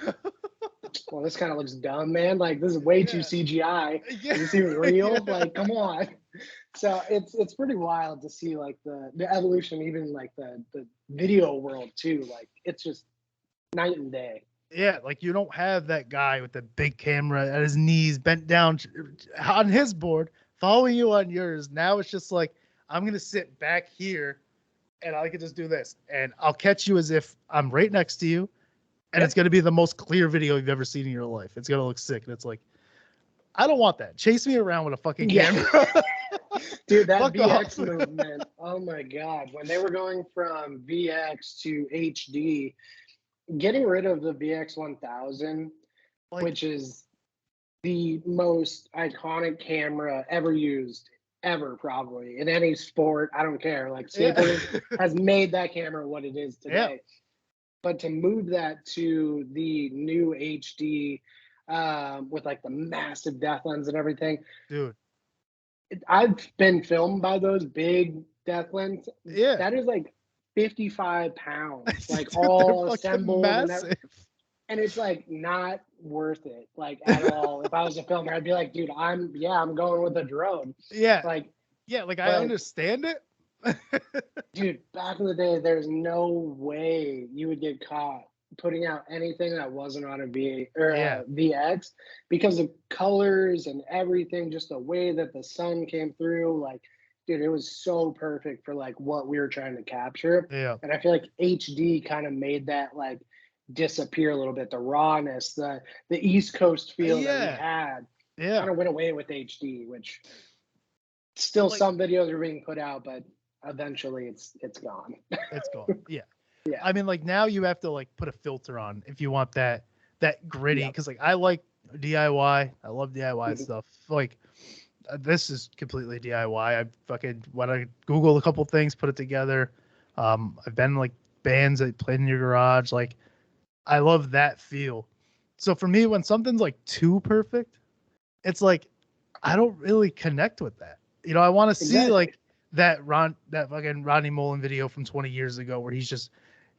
S2: well, this kind of looks dumb, man. Like this is way too CGI. This even real. Like, come on. So it's pretty wild to see like the evolution, even like the video world too. Like it's just night and day.
S1: Yeah, like you don't have that guy with the big camera at his knees, bent down on his board, following you on yours. Now it's just like, I'm going to sit back here and I can just do this. And I'll catch you as if I'm right next to you. And it's going to be the most clear video you've ever seen in your life. It's going to look sick. And it's like, I don't want that. Chase me around with a fucking camera.
S2: Dude, that
S1: Fuck
S2: VX
S1: off.
S2: movement. Oh my God. When they were going from VX to HD, getting rid of the VX 1000,
S1: Like,
S2: which is the most iconic camera ever used, ever probably in any sport. I don't care. Like
S1: yeah.
S2: skateboarding has made that camera what it is
S1: Yeah.
S2: today. But to move that to the new HD with like the massive depth lens and everything,
S1: Dude.
S2: I've been filmed by those big depth lens.
S1: Yeah.
S2: That is like 55 pounds, like
S1: Dude,
S2: all
S1: they're fucking
S2: assembled
S1: massive.
S2: and it's like not worth it, like at all. If I was a filmer, I'd be like, dude, I'm going with a drone.
S1: Yeah.
S2: Like,
S1: Yeah, like I
S2: but
S1: understand it.
S2: dude, back in the day, there's no way you would get caught putting out anything that wasn't on a V or
S1: Yeah.
S2: a VX because of colors and everything, just the way that the sun came through. Like, dude, it was so perfect for like what we were trying to capture.
S1: Yeah.
S2: And I feel like HD kind of made that like disappear a little bit. The rawness, the East Coast feel that we
S1: Yeah.
S2: had
S1: Yeah.
S2: kind of went away with HD, which still
S1: Like-
S2: some videos are being put out, but eventually it's gone.
S1: It's gone. Yeah.
S2: Yeah.
S1: I mean, like now you have to like put a filter on if you want that gritty.
S2: Yep.
S1: Because like I like DIY. I love DIY
S2: Mhm.
S1: stuff. Like this is completely DIY. I fucking when I Google a couple things, put it together. I've been like bands that played in your garage. Like I love that feel. So for me, when something's like too perfect, it's like I don't really connect with that. You know, I want to see
S2: Exactly.
S1: like that fucking Rodney Mullen video from 20 years ago where he's just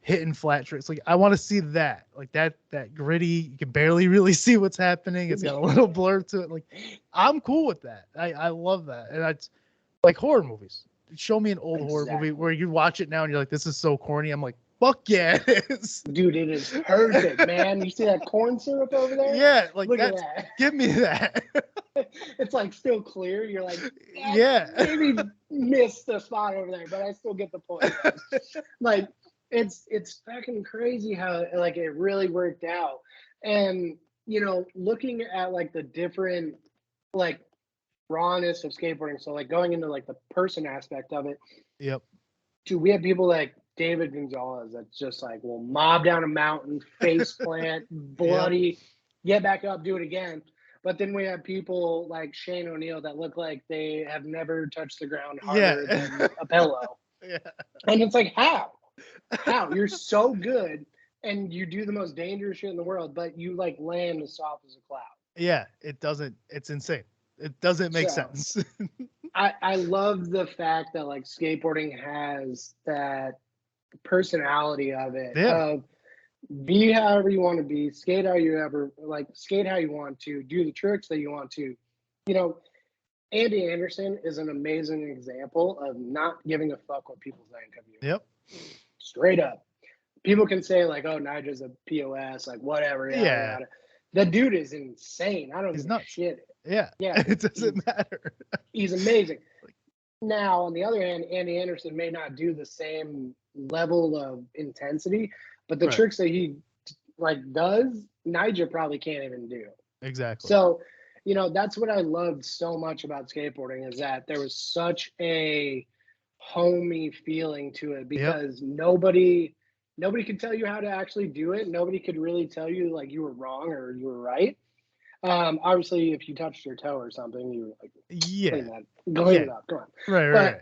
S1: hitting flat tricks. Like I want to see that. Like that gritty, you can barely really see what's happening. It's got a little blur to it. Like I'm cool with that. I love that. And it's like horror movies. Show me an old horror movie
S2: Exactly.
S1: where you watch it now and you're like, this is so corny. I'm like, fuck yeah, it is.
S2: Dude, it is perfect, man. You see that corn syrup over there?
S1: Yeah, like
S2: Look at
S1: that's
S2: that.
S1: give me that.
S2: It's like still clear. You're like,
S1: Yeah.
S2: maybe missed the spot over there, but I still get the point. Like, it's fucking crazy how like it really worked out. And you know, looking at like the different like rawness of skateboarding, so like going into like the person aspect of it,
S1: Yep.
S2: dude, we have people like David Gonzalez that's just like will mob down a mountain, face plant, bloody, get back up, do it again. But then we have people like Shane O'Neill that look like they have never touched the ground harder than a pillow.
S1: Yeah.
S2: And it's like, how? How? You're so good and you do the most dangerous shit in the world, but you like land as soft as a cloud.
S1: Yeah, it doesn't. It's insane. It doesn't make
S2: So,
S1: sense.
S2: I love the fact that like skateboarding has that personality of it.
S1: Yeah.
S2: Of be however you want to be, skate how you ever like, skate how you want to, do the tricks that you want to. You know, Andy Anderson is an amazing example of not giving a fuck what people think of you.
S1: Yep.
S2: Straight up. People can say like, oh, Nigel's a POS, like whatever. Yada,
S1: Yeah.
S2: yada. The dude is insane. I don't
S1: He's
S2: give a
S1: nuts.
S2: shit.
S1: Yeah.
S2: Yeah.
S1: It doesn't matter.
S2: He's amazing. Now, on the other hand, Andy Anderson may not do the same level of intensity, but the
S1: Right.
S2: tricks that he like does, Nigel probably can't even do.
S1: Exactly.
S2: So, you know, that's what I loved so much about skateboarding is that there was such a homey feeling to it because nobody could tell you how to actually do it. Nobody could really tell you like you were wrong or you were right. Obviously, if you touched your toe or something, you were like,
S1: yeah.
S2: clean it up. Come on.
S1: Right.
S2: But
S1: Right.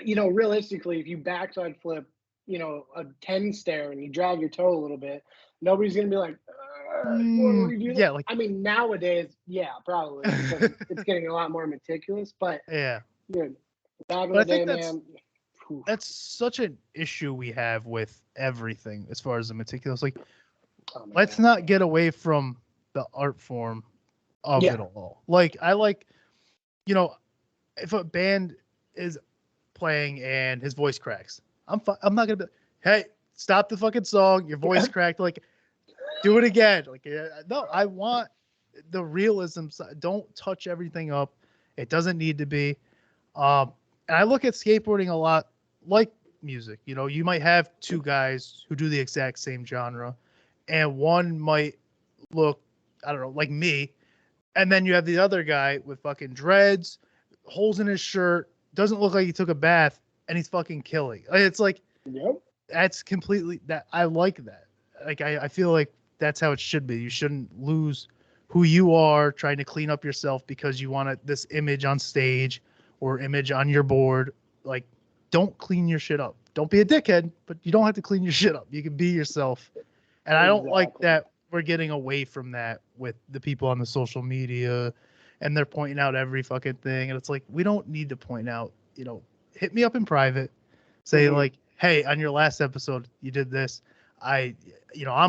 S2: you know, realistically, if you backside flip, you know, a 10 stair and you drag your toe a little bit, nobody's gonna be like, you want to redo that?
S1: Yeah. Like.
S2: I mean, nowadays, yeah, probably because it's getting a lot more meticulous. But
S1: Yeah.
S2: dude, back in
S1: But
S2: the
S1: I
S2: day,
S1: think
S2: man.
S1: that's such an issue we have with everything as far as the meticulous. Like,
S2: Oh my
S1: let's
S2: God.
S1: not get away from the art form of
S2: Yeah.
S1: it all. Like, I like, you know, if a band is playing and his voice cracks, I'm not gonna be, hey, stop the fucking song. Your voice cracked. Like, do it again. Like, no, I want the realism. Don't touch everything up. It doesn't need to be. And I look at skateboarding a lot like music. You know, you might have two guys who do the exact same genre, and one might look, I don't know, like me, and then you have the other guy with fucking dreads, holes in his shirt, doesn't look like he took a bath, and he's fucking killing. It's like,
S2: Yep.
S1: that's completely that. I like that. Like, I feel like that's how it should be. You shouldn't lose who you are trying to clean up yourself because you want this image on stage or image on your board. Like, don't clean your shit up. Don't be a dickhead, but you don't have to clean your shit up. You can be yourself. And I don't like
S2: Exactly.
S1: that we're getting away from that with the people on the social media, and they're pointing out every fucking thing. And it's like, we don't need to point out, hit me up in private, say
S2: Mhm.
S1: like, hey, on your last episode, you did this. I'm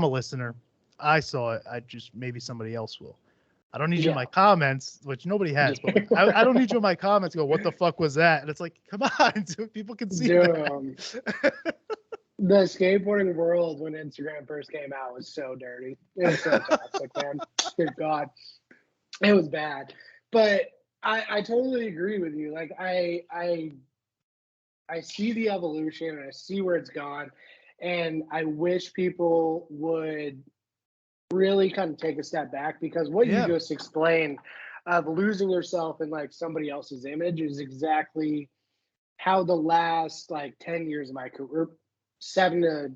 S1: a listener. I saw it. I just, maybe somebody else will. I don't need you in
S2: Yeah.
S1: my comments, which nobody has, but like, I don't need you in my comments to go, what the fuck was that? And it's like, come on, dude, people can see that.
S2: The skateboarding world when Instagram first came out was so dirty. It was so toxic, man. Good God. It was bad. But I totally agree with you. Like I see the evolution and I see where it's gone. And I wish people would really kind of take a step back, because what you
S1: Yeah.
S2: just explained of losing yourself in like somebody else's image is exactly how the last like 10 years of my career, 7 to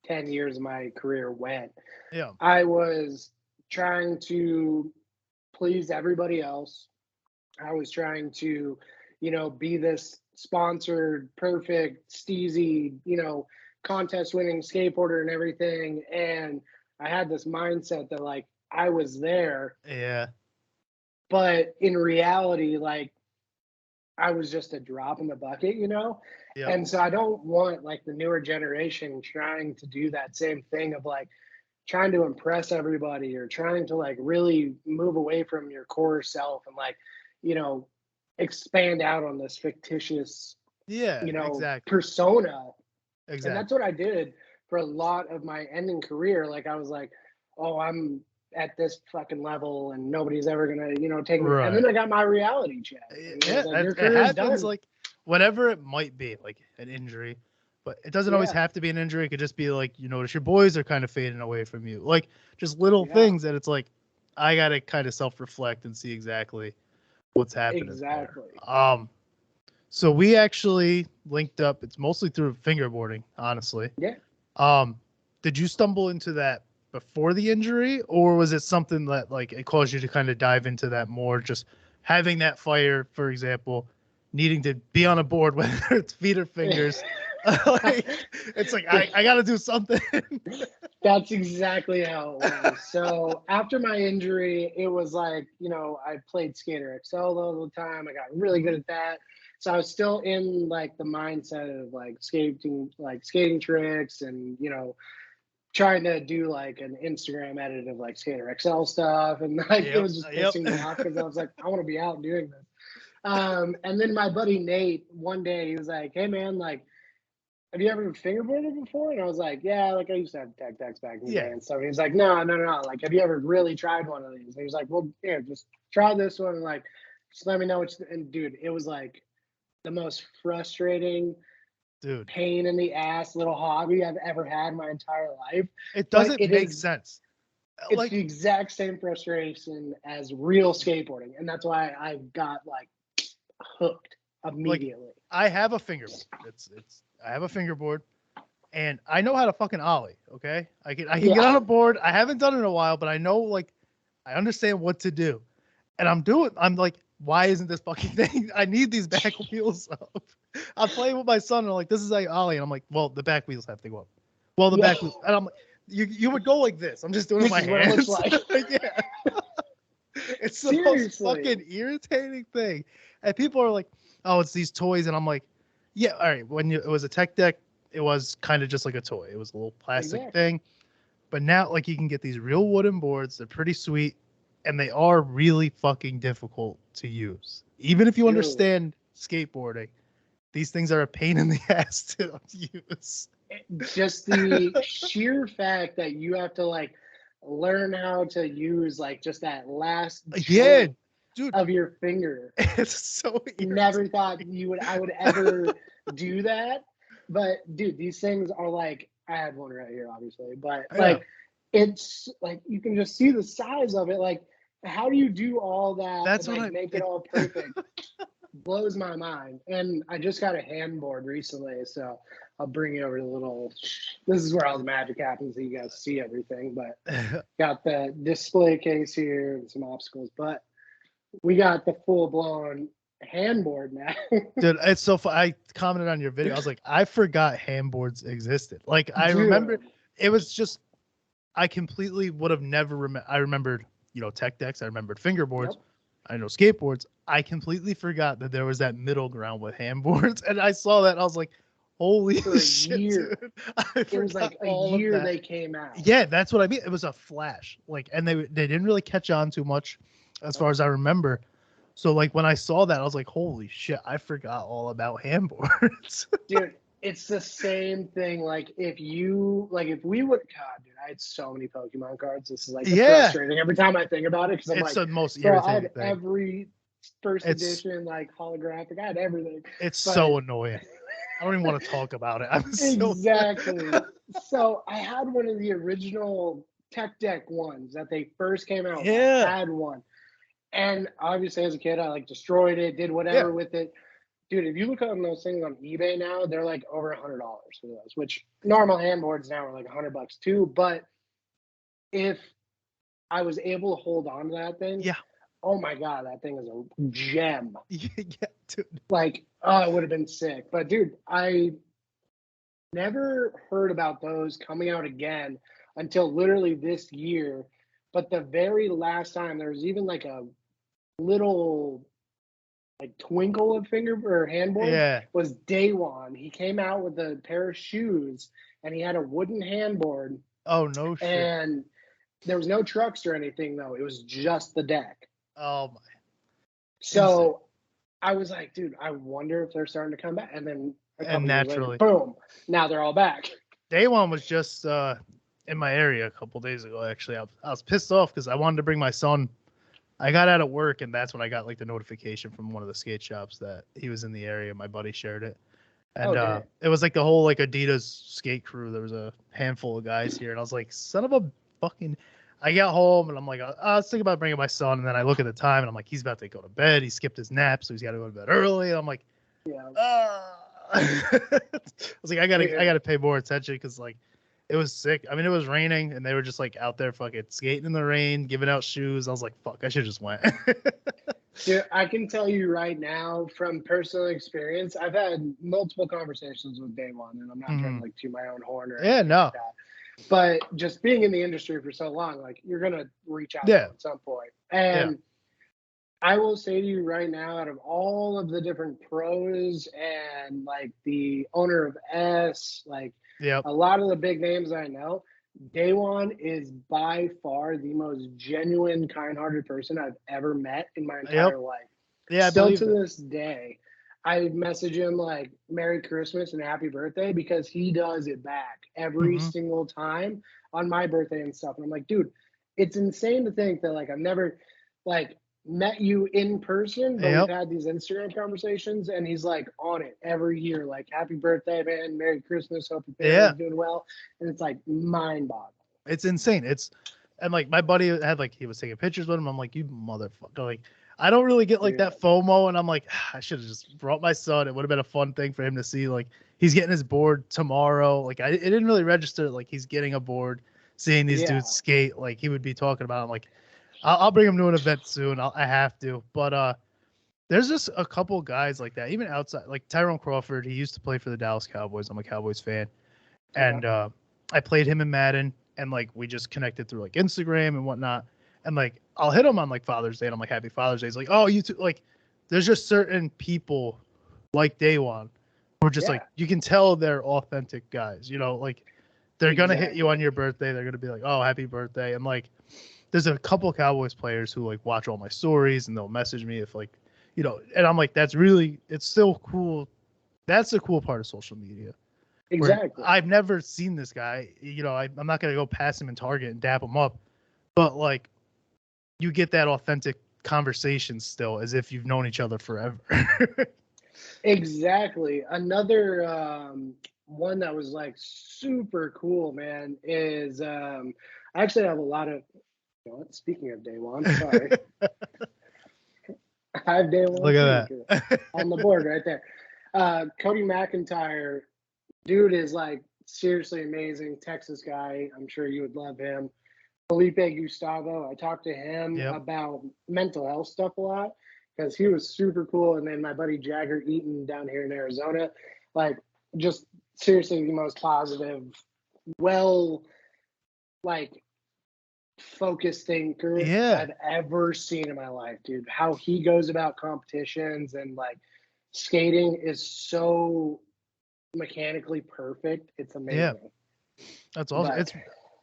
S2: 10 years of my career went.
S1: Yeah.
S2: I was trying to please everybody else. I was trying to, be this sponsored, perfect, steezy, contest winning skateboarder and everything. And I had this mindset that like I was there,
S1: Yeah.
S2: but in reality, like I was just a drop in the bucket,
S1: Yep.
S2: And so I don't want like the newer generation trying to do that same thing of like trying to impress everybody or trying to like really move away from your core self and like, you know, expand out on this fictitious,
S1: Yeah. Exactly.
S2: persona. And that's
S1: Exactly.
S2: what I did for a lot of my ending career. Like I was like, oh, I'm at this fucking level and nobody's ever gonna, take me. And
S1: Right.
S2: then I got my reality check. And it
S1: Yeah,
S2: was like, your
S1: it
S2: career's
S1: happens
S2: done.
S1: like whatever it might be, like an injury, but it doesn't always
S2: Yeah.
S1: have to be an injury. It could just be like, you notice your boys are kind of fading away from you, like just little
S2: Yeah.
S1: things that it's like, I gotta kind of self-reflect and see exactly what's happening there.
S2: Exactly.
S1: So we actually linked up. It's mostly through fingerboarding, honestly.
S2: Yeah.
S1: Did you stumble into that before the injury, or was it something that like it caused you to kind of dive into that more? Just having that fire, for example, needing to be on a board, whether it's feet or fingers. Like, it's like I got to do something.
S2: That's exactly how it was. So after my injury, it was like, I played Skater XL all the time. I got really good at that. So I was still in like the mindset of like skating tricks and, trying to do like an Instagram edit of like Skater XL stuff. And like it
S1: Yep.
S2: was just
S1: Yep.
S2: pissing me off because I was like, I want to be out doing this. And then my buddy Nate, one day, he was like, hey man, like, have you ever fingerboarded before? And I was like, yeah, like I used to have tech decks back in the day
S1: Yeah.
S2: and stuff. And he's like, no. Like, have you ever really tried one of these? And he was like, well, yeah, just try this one and like, just let me know and dude, it was like the most frustrating,
S1: Dude,
S2: pain in the ass little hobby I've ever had in my entire life.
S1: it
S2: But
S1: doesn't make sense.
S2: it's the
S1: Like,
S2: exact same frustration as real skateboarding. And that's why I got like hooked
S1: like
S2: immediately.
S1: I have a fingerboard. I have a fingerboard, and I know how to fucking ollie. Okay, I can get
S2: Yeah.
S1: on a board. I haven't done it in a while, but I know, like, I understand what to do, and I'm like, why isn't this fucking thing? I need these back wheels up. I'm playing with my son, and I'm like, this is like ollie, and I'm like, well, the back wheels have to go up. Well, the
S2: Yeah.
S1: back wheels, and I'm like, you would go like this. I'm just doing it with
S2: This
S1: my
S2: is what it looks
S1: hands.
S2: like.
S1: Yeah. It's the most
S2: Seriously.
S1: fucking irritating thing. And people are like, oh, it's these toys. And I'm like, yeah, all right. It was a tech deck, it was kind of just like a toy. It was a little plastic
S2: Exactly.
S1: thing. But now, like, you can get these real wooden boards. They're pretty sweet. And they are really fucking difficult to use. Even if you
S2: Dude.
S1: understand skateboarding, these things are a pain in the ass to use.
S2: Just the sheer fact that you have to like learn how to use like just that last
S1: Yeah,
S2: joint
S1: dude.
S2: of your finger.
S1: It's so
S2: Never thought I would ever do that. But dude, these things are like, I had one right here, obviously, but
S1: Yeah.
S2: like it's like you can just see the size of it. Like, how do you do all that
S1: That's
S2: and
S1: what
S2: like make it all perfect? blows my mind. And I just got a handboard recently, so I'll bring you over to the little. This is where all the magic happens, so you guys see everything. But got the display case here and some obstacles, but we got the full blown handboard now.
S1: Dude, it's so fun. I commented on your video. I was like, I forgot handboards existed. Like, I
S2: Dude.
S1: remember it was just, I completely would have never I remembered, tech decks. I remembered fingerboards.
S2: Yep.
S1: I know skateboards. I completely forgot that there was that middle ground with handboards. And I saw that. And I was like, holy
S2: For a
S1: shit,
S2: year.
S1: dude.
S2: It was like a year they came out.
S1: Yeah, that's what I mean. It was a flash. Like, and they didn't really catch on too much as far as I remember. So, like, when I saw that, I was like, holy shit, I forgot all about handboards.
S2: Dude, it's the same thing. Like, if we would, God, dude, I had so many Pokemon cards. This is like frustrating every time I think about it. Because I'm
S1: it's the most
S2: bro,
S1: irritating
S2: I had
S1: thing.
S2: every first edition, like, holographic. I had everything.
S1: It's so annoying. I don't even want to talk about it.
S2: Exactly. So I had one of the original tech deck ones that they first came out with.
S1: Yeah.
S2: I had one. And obviously, as a kid, I like destroyed it, did whatever with it. Dude, if you look on those things on eBay now, they're like over $100 for those, which normal handboards now are like $100 too. But if I was able to hold on to that thing, oh my God, that thing is a gem.
S1: Yeah, dude.
S2: Like, oh, it would have been sick. But dude, I never heard about those coming out again until literally this year. But the very last time, there was even like a little like twinkle of handboard was Day One. He came out with a pair of shoes and he had a wooden handboard.
S1: Oh, no shit.
S2: And there was no trucks or anything, though. It was just the deck.
S1: Oh, my.
S2: So
S1: Insane.
S2: I was like, dude, I wonder if they're starting to come back. And then
S1: naturally,
S2: later, boom, now they're all back.
S1: Day One was just in my area a couple days ago, actually. I was pissed off because I wanted to bring my son. I got out of work, and that's when I got like the notification from one of the skate shops that he was in the area. My buddy shared it. And it was like the whole like Adidas skate crew. There was a handful of guys here, and I was like, son of a fucking. I got home, and I'm like, I was thinking about bringing my son, and then I look at the time, and I'm like, he's about to go to bed. He skipped his nap, so he's got to go to bed early. And I'm like, I was like, I gotta pay more attention because like it was sick. I mean, it was raining, and they were just like out there fucking skating in the rain, giving out shoes. I was like, fuck, I should just went.
S2: Dude, I can tell you right now from personal experience, I've had multiple conversations with Day One, and I'm not trying to like toot my own horn or anything like that. But just being in the industry for so long, like you're gonna reach out to them at some point. And I will say to you right now, out of all of the different pros and like the owner of S, like a lot of the big names I know, Day One is by far the most genuine, kind-hearted person I've ever met in my entire life. Yeah, still to this day, I message him like Merry Christmas and Happy Birthday because he does it back every single time on my birthday and stuff. And I'm like, dude, it's insane to think that like I've never like met you in person, but we've had these Instagram conversations, and he's like on it every year, like Happy Birthday, man, Merry Christmas, hope your family's doing well. And it's like mind-boggling.
S1: It's insane. And like my buddy had like he was taking pictures with him. I'm like, you motherfucker. Like I don't really get like that FOMO, and I'm like, I should have just brought my son. It would have been a fun thing for him to see. Like he's getting his board tomorrow. Like it didn't really register like he's getting a board, seeing these dudes skate. Like he would be talking about. I'm like, I'll bring him to an event soon. I have to. But there's just a couple guys like that, even outside. Like Tyrone Crawford, he used to play for the Dallas Cowboys. I'm a Cowboys fan, and I played him in Madden, and like we just connected through like Instagram and whatnot. And like I'll hit him on like Father's Day, and I'm like, Happy Father's Day. He's like, oh, you too. Like there's just certain people like Day One who are just like you can tell they're authentic guys. You know, like they're gonna hit you on your birthday. They're gonna be like, oh, happy birthday, and like. There's a couple Cowboys players who like watch all my stories and they'll message me if like, and I'm like, it's still cool. That's a cool part of social media.
S2: Exactly.
S1: I've never seen this guy, I'm not going to go past him in Target and dap him up, but like you get that authentic conversation still as if you've known each other forever.
S2: Exactly. Another one that was like super cool, man, is I actually have a lot of. Speaking of Day One, sorry. 5-day
S1: Look
S2: launch
S1: at
S2: week
S1: that.
S2: on the board right there. Cody McIntyre, dude, is like seriously amazing. Texas guy. I'm sure you would love him. Felipe Gustavo, I talked to him
S1: Yep.
S2: about mental health stuff a lot because he was super cool. And then my buddy Jagger Eaton down here in Arizona, like just seriously the most positive, well, like focused thinker
S1: Yeah.
S2: I've ever seen in my life, dude. How he goes about competitions and like skating is so mechanically perfect. It's amazing.
S1: Yeah. That's awesome.
S2: But,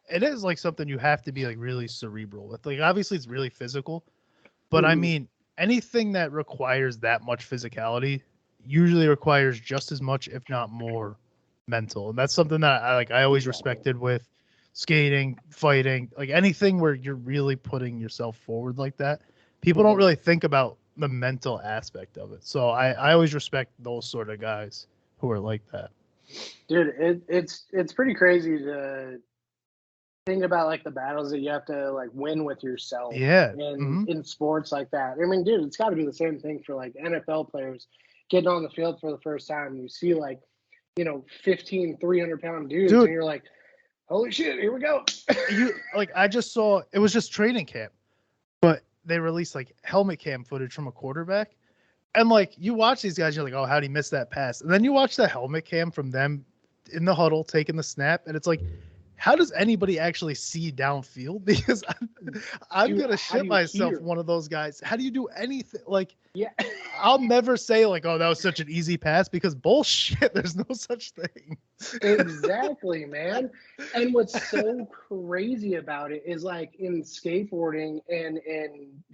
S1: it is like something you have to be like really cerebral with. Like obviously it's really physical, but I mean anything that requires that much physicality usually requires just as much, if not more, mental. And that's something that I always respected with skating, fighting, like anything where you're really putting yourself forward like that. People don't really think about the mental aspect of it. So I always respect those sort of guys who are like that.
S2: dude, it's pretty crazy to think about like the battles that you have to like win with yourself.
S1: Yeah.
S2: In sports like that. I mean, dude, it's got to be the same thing for like NFL players getting on the field for the first time. You see like, 15 300-pound dudes,
S1: Dude.
S2: and you're like, holy shit, here we go.
S1: I just saw, it was just training camp, but they released like helmet cam footage from a quarterback. And like you watch these guys, you're like, oh, how'd he miss that pass? And then you watch the helmet cam from them in the huddle taking the snap, and it's like, how does anybody actually see downfield? Because I'm gonna shit myself. One of those guys. How do you do anything? Like,
S2: yeah,
S1: I'll never say like, oh, that was such an easy pass, because bullshit. There's no such thing.
S2: exactly, man. And what's so crazy about it is like in skateboarding and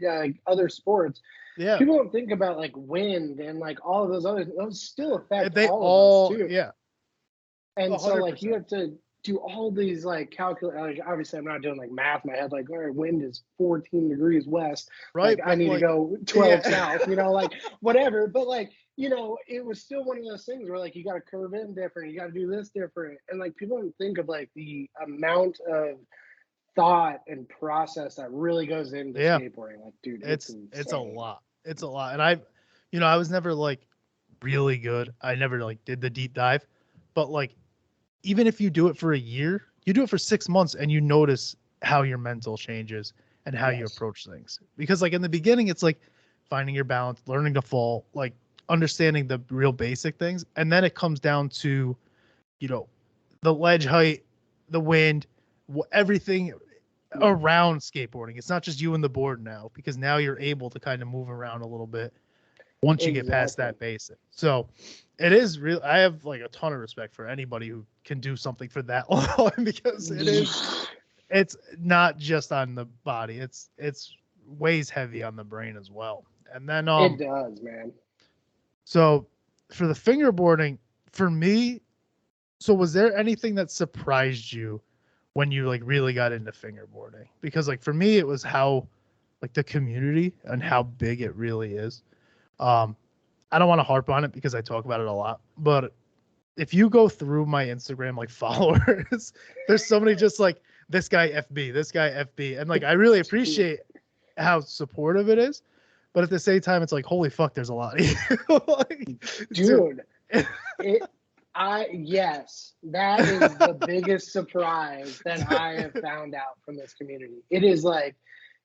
S2: like other sports,
S1: Yeah,
S2: people don't think about like wind and like all of those still affect
S1: they
S2: all of us too.
S1: Yeah.
S2: And
S1: 100%.
S2: so like you have to do all these like calculate. Obviously, I'm not doing like math in my head. Like, all right, wind is 14 degrees west.
S1: Right.
S2: Like, I need to go 12 south. Like whatever. But like, it was still one of those things where like you got to curve in different. You got to do this different. And like people don't think of like the amount of thought and process that really goes into skateboarding. Like, dude, it's
S1: a lot. It's a lot. And I was never like really good. I never like did the deep dive, but like, even if you do it for a year, you do it for 6 months and you notice how your mental changes and how you approach things. Because like in the beginning, it's like finding your balance, learning to fall, like understanding the real basic things. And then it comes down to, the ledge height, the wind, everything around skateboarding. It's not just you and the board now, because now you're able to kind of move around a little bit once you get past that basic. So it is real. I have like a ton of respect for anybody who can do something for that long, because it's not just on the body. It's weighs heavy on the brain as well. And then
S2: it does, man.
S1: So for the fingerboarding, for me, so was there anything that surprised you when you like really got into fingerboarding? Because like for me, it was how like the community and how big it really is. I don't want to harp on it because I talk about it a lot, but if you go through my Instagram like followers, there's so many just like this guy FB, this guy FB, and like I really appreciate how supportive it is, but at the same time, it's like holy fuck, there's a lot of you. Like,
S2: dude. Yes, that is the biggest surprise that I have found out from this community. It is like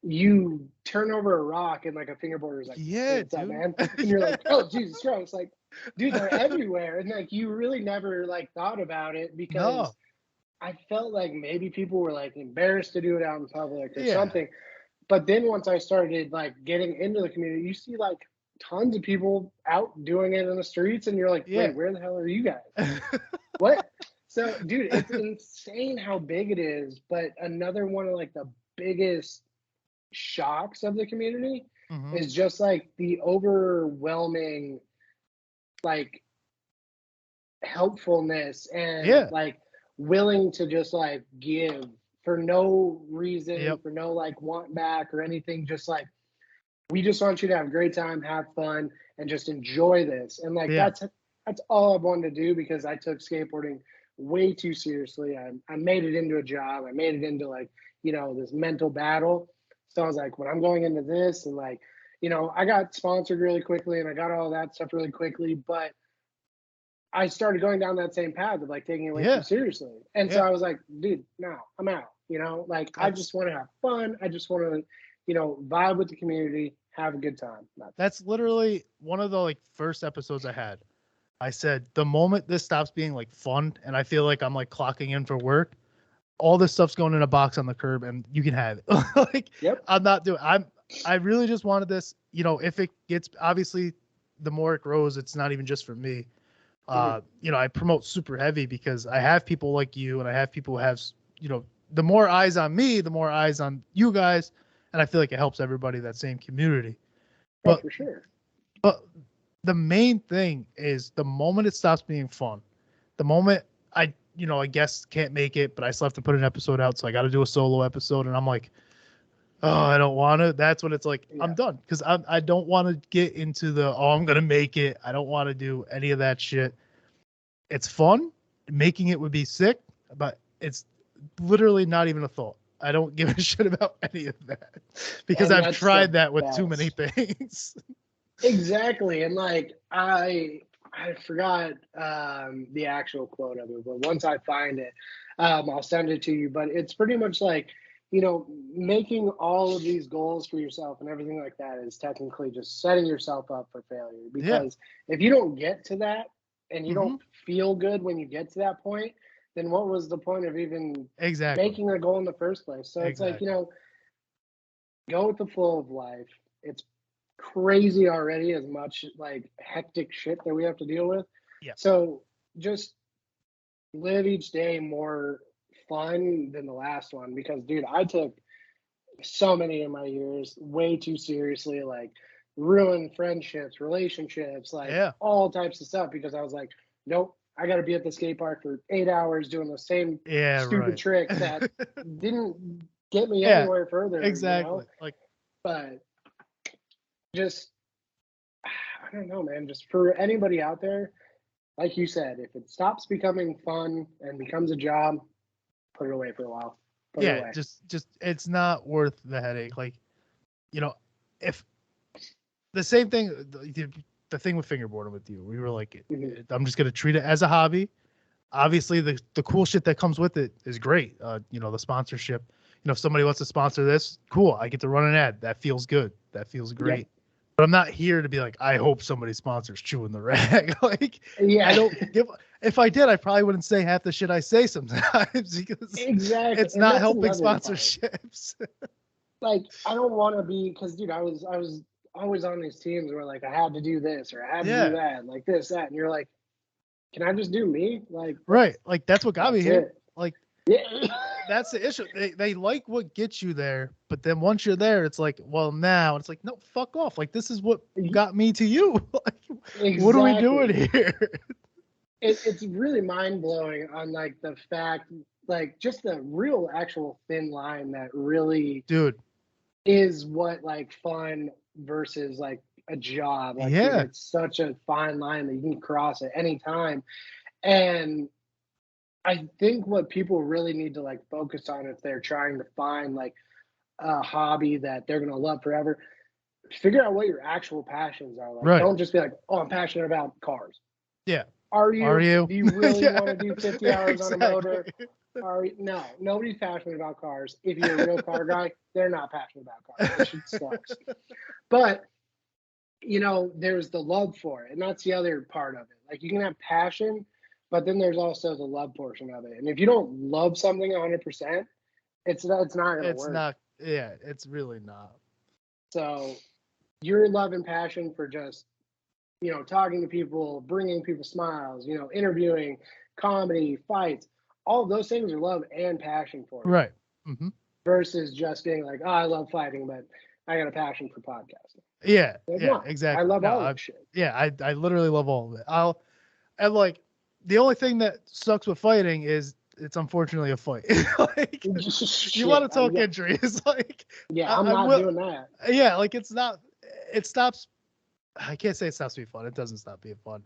S2: you turn over a rock and like a fingerboarder is like,
S1: yeah,
S2: what's up, man? And you're like, oh, Jesus Christ. Like, dude, they're everywhere. And like, you really never like thought about it because I felt like maybe people were like embarrassed to do it out in public or something. But then once I started like getting into the community, you see like tons of people out doing it in the streets and you're like, wait, where the hell are you guys? What? So, dude, it's insane how big it is. But another one of like the biggest shocks of the community is just like the overwhelming like helpfulness and like willing to just like give for no reason, for no like want back or anything. Just like, we just want you to have a great time, have fun, and just enjoy this. And like that's all I wanted to do, because I took skateboarding way too seriously. I made it into a job. I made it into like, this mental battle. So I was like, when I'm going into this and like, I got sponsored really quickly and I got all that stuff really quickly, but I started going down that same path of like taking it way too seriously. And so I was like, dude, no, I'm out. I just want to have fun. I just want to, vibe with the community, have a good time.
S1: That's literally one of the like first episodes I had. I said the moment this stops being like fun and I feel like I'm like clocking in for work, all this stuff's going in a box on the curb and you can have it. I'm not doing. I really just wanted this. If it gets, obviously, the more it grows, it's not even just for me. I promote super heavy because I have people like you and I have people who have, the more eyes on me, the more eyes on you guys. And I feel like it helps everybody, that same community. But
S2: for sure.
S1: But the main thing is the moment it stops being fun, the moment I guess can't make it, but I still have to put an episode out. So I got to do a solo episode. And I'm like, oh, I don't want to. That's when it's like, I'm done. Because I don't want to get into I'm going to make it. I don't want to do any of that shit. It's fun. Making it would be sick, but it's literally not even a thought. I don't give a shit about any of that because I've tried that with too many things.
S2: Exactly. And like, I forgot the actual quote of it, but once I find it, I'll send it to you. But it's pretty much like, making all of these goals for yourself and everything like that is technically just setting yourself up for failure. Because if you don't get to that and you don't feel good when you get to that point, then what was the point of even making a goal in the first place? So it's like, go with the flow of life. It's crazy already as much like hectic shit that we have to deal with. So just live each day more fun than the last one, because dude, I took so many of my years way too seriously, like ruined friendships, relationships, like all types of stuff, because I was like, nope, I got to be at the skate park for 8 hours doing the same stupid tricks that didn't get me anywhere further. But just, I don't know, man, just for anybody out there, like you said, if it stops becoming fun and becomes a job, put it away for a while.
S1: Just it's not worth the headache. Like, if the same thing, the thing with fingerboarding with you, we were like, I'm just gonna treat it as a hobby. Obviously, the cool shit that comes with it is great. The sponsorship. If somebody wants to sponsor this, cool. I get to run an ad. That feels good. That feels great. But I'm not here to be like, I hope somebody sponsors Chewin the Rag. I don't give. If I did, I probably wouldn't say half the shit I say sometimes because it's not helping sponsorships.
S2: Like, I don't want to be, because dude, I was always on these teams where like I had to do this or I had to do that, like this, that, and you're like, can I just do me? Like,
S1: right? Like that's what got me here. Like, that's the issue. They like what gets you there, but then once you're there, it's like, well, now it's like, no, fuck off. Like, this is what got me to you. Like, what are we doing here?
S2: It's really mind blowing on like the fact, like just the real actual thin line that really,
S1: dude,
S2: is what like fun versus like a job. Like, dude, it's such a fine line that you can cross at any time. And I think what people really need to like focus on if they're trying to find like a hobby that they're going to love forever, figure out what your actual passions are. Like, don't just be like, oh, I'm passionate about cars. Are you? Do you really want to do 50 hours on a motor? No, nobody's passionate about cars. If you're a real car guy, they're not passionate about cars. That shit sucks. But, there's the love for it. And that's the other part of it. Like, you can have passion, but then there's also the love portion of it. And if you don't love something 100%, it's not going to work.
S1: It's not. Yeah, it's really not.
S2: So your love and passion for just, talking to people, bringing people smiles, interviewing, comedy, fights, all of those things are love and passion for you.
S1: Right.
S2: Versus just being like, oh, I love fighting, but I got a passion for podcasting.
S1: Yeah, exactly.
S2: I love all that shit.
S1: Yeah, I literally love all of it. And like, the only thing that sucks with fighting is it's unfortunately a fight. Like, you want to talk injuries. Like,
S2: I'm not doing that.
S1: Yeah, like it stops. I can't say it stops being fun. It doesn't stop being fun.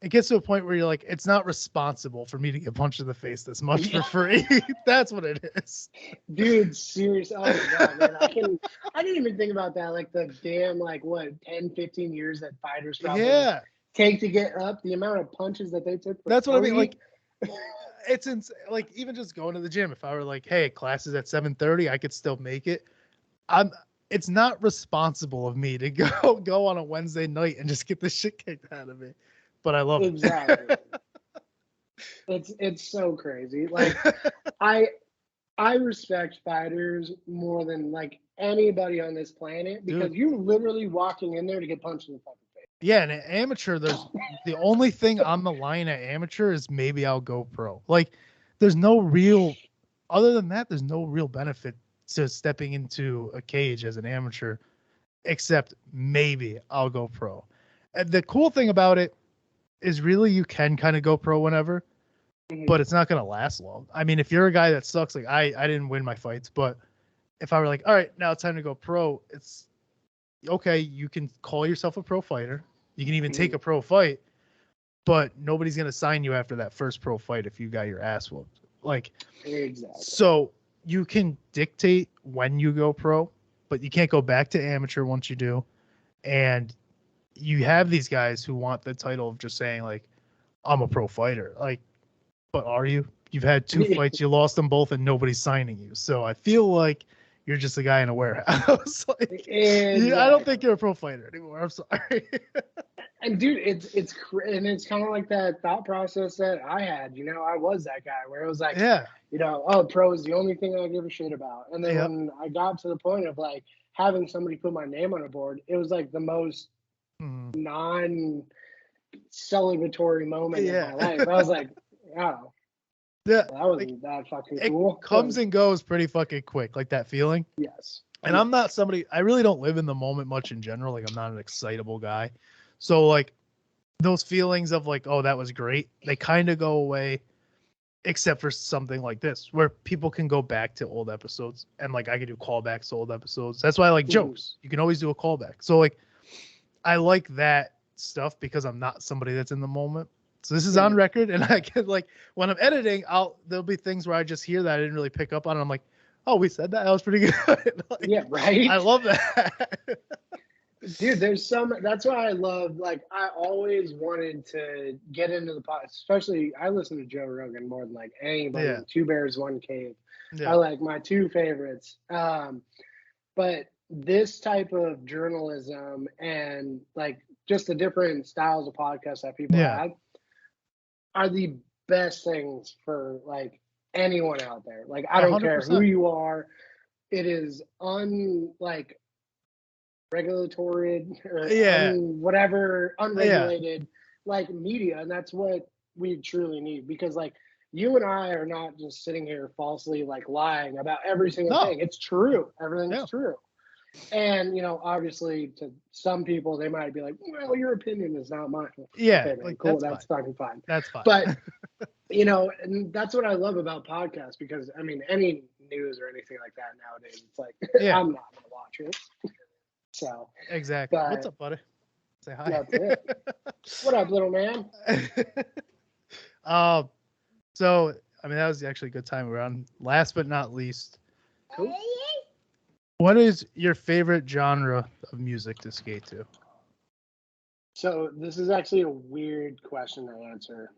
S1: it gets to a point where you're like, it's not responsible for me to get punched in the face this much for free. That's what it is.
S2: Dude, seriously. Oh my God, man. I didn't even think about that. Like the damn, like what, 10, 15 years that fighters probably take to get up, the amount of punches that they took.
S1: That's what I mean. Like, it's like even just going to the gym. If I were like, hey, class is at 7:30, I could still make it. It's not responsible of me to go on a Wednesday night and just get the shit kicked out of me. But I love it.
S2: Exactly. It's so crazy. Like I respect fighters more than like anybody on this planet because you're literally walking in there to get punched in the fucking face.
S1: Yeah, and at amateur, there's the only thing on the line at amateur is maybe I'll go pro. Like, there's no real, other than that, there's no real benefit to stepping into a cage as an amateur, except maybe I'll go pro. And the cool thing about it is really you can kind of go pro whenever, but it's not going to last long. I mean, if you're a guy that sucks, like I didn't win my fights, but if I were like, all right, now it's time to go pro, it's okay. You can call yourself a pro fighter. You can even take a pro fight, but nobody's going to sign you after that first pro fight if you got your ass whooped. Like,
S2: exactly.
S1: So you can dictate when you go pro, but you can't go back to amateur once you do. And you have these guys who want the title of just saying like, I'm a pro fighter. Like, but are you? You've had 2 fights, you lost them both, and nobody's signing you. So I feel like you're just a guy in a warehouse. Like, exactly. I don't think you're a pro fighter anymore. I'm sorry.
S2: And dude, it's kind of like that thought process that I had. You know, I was that guy where it was like, you know, oh, pro is the only thing I give a shit about. And then when I got to the point of like having somebody put my name on a board, it was like the most non-celebratory moment of my life. I was like, wow. Yeah, that wasn't that fucking cool.
S1: It comes and goes pretty fucking quick, like that feeling.
S2: Yes.
S1: And I'm not somebody, I really don't live in the moment much in general. Like, I'm not an excitable guy. So, like, those feelings of, like, oh, that was great, they kind of go away, except for something like this, where people can go back to old episodes. And, like, I can do callbacks to old episodes. That's why I like jokes. You can always do a callback. So, like, I like that stuff because I'm not somebody that's in the moment. So this is on record, and I can, like, when I'm editing, there'll be things where I just hear that I didn't really pick up on, and I'm like, oh, we said that? That was pretty good. Like,
S2: yeah, right?
S1: I love that.
S2: Dude, there's that's why I love, like, I always wanted to get into the podcast, especially, I listen to Joe Rogan more than, like, anybody. Yeah. Two Bears, One Cave. Yeah. I like my two favorites. But this type of journalism and, like, just the different styles of podcasts that people have are the best things for, like, anyone out there. Like, I don't 100%. Care who you are. It is regulatory or whatever, unregulated, like, media. And that's what we truly need, because, like, you and I are not just sitting here falsely, like, lying about every single thing. It's true. Everything's true. And, you know, obviously to some people, they might be like, well, your opinion is not mine.
S1: Yeah.
S2: Okay, like, cool. That's fucking fine.
S1: That's fine.
S2: But, you know, and that's what I love about podcasts, because, I mean, any news or anything like that nowadays, it's like, I'm not going to watch it. So.
S1: Exactly. But, what's up, buddy? Say hi.
S2: That's it. What up, little man?
S1: So, I mean, that was actually a good time around. Last but not least.
S2: Cool.
S1: What is your favorite genre of music to skate to?
S2: So this is actually a weird question to answer.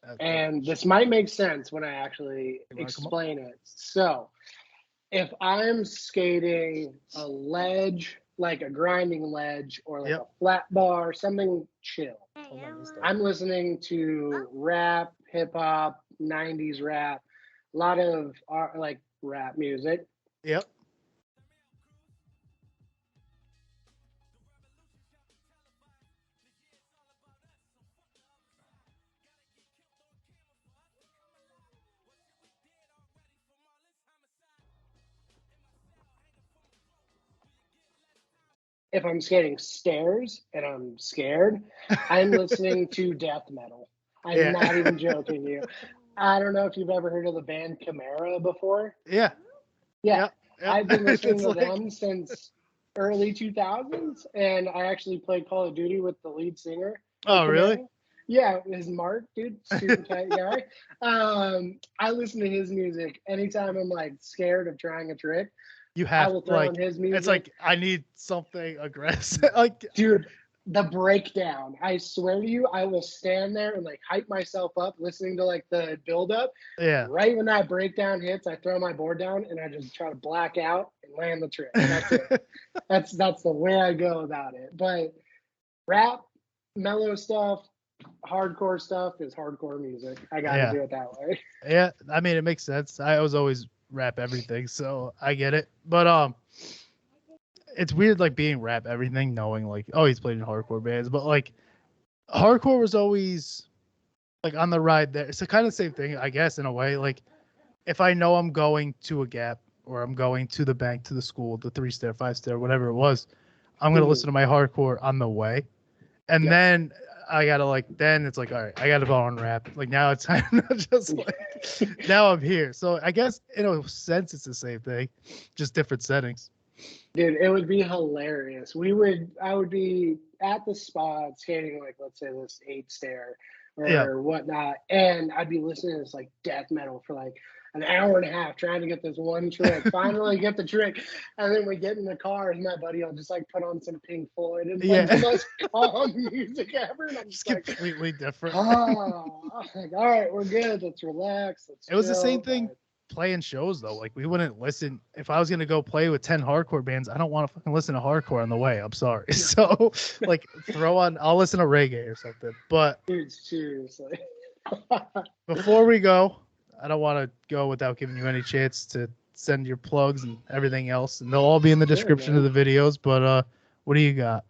S2: Okay. And this might make sense when I actually explain it. So if I'm skating a ledge, like a grinding ledge, or like a flat bar, something chill, I'm listening to rap, hip hop, 90s rap, a lot of like rap music.
S1: Yep.
S2: If I'm skating stairs and I'm scared, I'm listening to death metal. I'm not even joking you. I don't know if you've ever heard of the band Chimera before.
S1: Yeah.
S2: I've been listening to them since early 2000s, and I actually played Call of Duty with the lead singer.
S1: Oh, really?
S2: Yeah, his Mark, dude, super tight guy. I listen to his music anytime I'm like scared of trying a trick.
S1: You
S2: I
S1: have
S2: will throw
S1: like
S2: on his music.
S1: it's like I need something aggressive. Like,
S2: dude, the breakdown. I swear to you, I will stand there and like hype myself up listening to like the build up.
S1: yeah.
S2: Right when that breakdown hits, I throw my board down and I just try to black out and land the trick. That's it. That's the way I go about it. But rap, mellow stuff, hardcore stuff is hardcore music. I gotta do it that way.
S1: Yeah, I mean it makes sense. I was always rap everything, so I get it. But it's weird like being rap everything, knowing like, oh, he's played in hardcore bands, but like hardcore was always like on the ride there. It's the kind of same thing, I guess, in a way. Like if I know I'm going to a Gap or I'm going to the bank, to the school, the 3-stair, 5-stair, whatever it was, I'm gonna listen to my hardcore on the way. And then I gotta like, then it's like, all right, I gotta go on rap. Like now it's time to just like, now I'm here. So I guess in a sense it's the same thing, just different settings.
S2: Dude, it would be hilarious. I would be at the spot skating like, let's say this 8-stair or whatnot, and I'd be listening to this like death metal for like an hour and a half trying to get this one trick. Finally get the trick, and then we get in the car and my buddy will just like put on some Pink Floyd and play the most calm music ever, and I'm just like,
S1: completely different.
S2: like, all right, we're good. Let's relax.
S1: It was the same thing playing shows though. Like we wouldn't listen. If I was gonna go play with 10 hardcore bands, I don't want to fucking listen to hardcore on the way. I'm sorry. So like I'll listen to reggae or something. But
S2: dude, seriously.
S1: Before we go, I don't want to go without giving you any chance to send your plugs and everything else, and they'll all be in the description of the videos. But what do you got?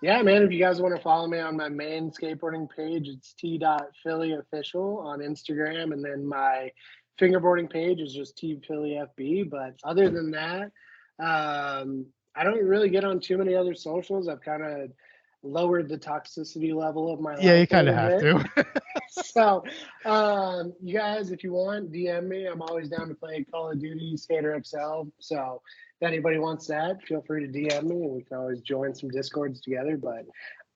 S2: Yeah, man, if you guys want to follow me on my main skateboarding page, it's t.philly official on Instagram, and then my fingerboarding page is just TPhilly FB. But other than that, I don't really get on too many other socials. I've kind of lowered the toxicity level of my life.
S1: Yeah, you kind of have to.
S2: So, you guys, if you want, DM me. I'm always down to play Call of Duty, Skater XL. So, if anybody wants that, feel free to DM me, and we can always join some Discords together. But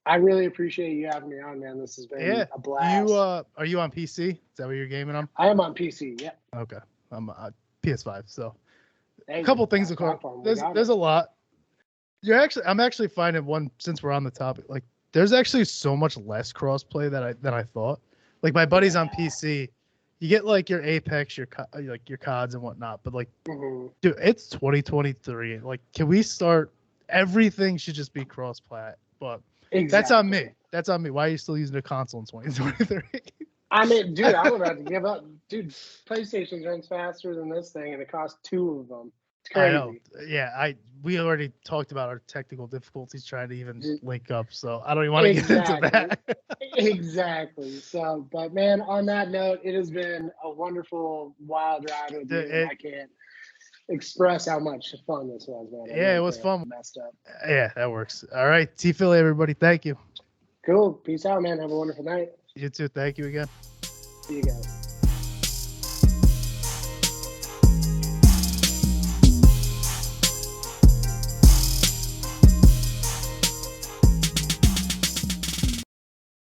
S2: I really appreciate you having me on, man. This has been a blast.
S1: Are you on PC? Is that what you're gaming on?
S2: I am on PC, yeah.
S1: Okay. I'm PS5, so
S2: a
S1: couple things to call. There's a lot. I'm actually finding one, since we're on the topic, like there's actually so much less crossplay than I thought. Like my buddies on PC, you get like your Apex, your CODs and whatnot, but like, dude, it's 2023. Like, can we start? Everything should just be cross-plat, but that's on me. That's on me. Why are you still using a console in 2023?
S2: I mean, dude, I'm about to give up. Dude, PlayStation runs faster than this thing, and it costs 2 of them. It's crazy.
S1: I know. Yeah, we already talked about our technical difficulties trying to even link up, so I don't even want to get into that.
S2: Exactly. So, but man, on that note, it has been a wonderful, wild ride with you. I can't express how much fun this was, man.
S1: Yeah, it was fun.
S2: Messed up.
S1: Yeah, that works. All right, TPhilly, everybody, thank you.
S2: Cool. Peace out, man. Have a wonderful night.
S1: You too. Thank you again.
S2: See you guys.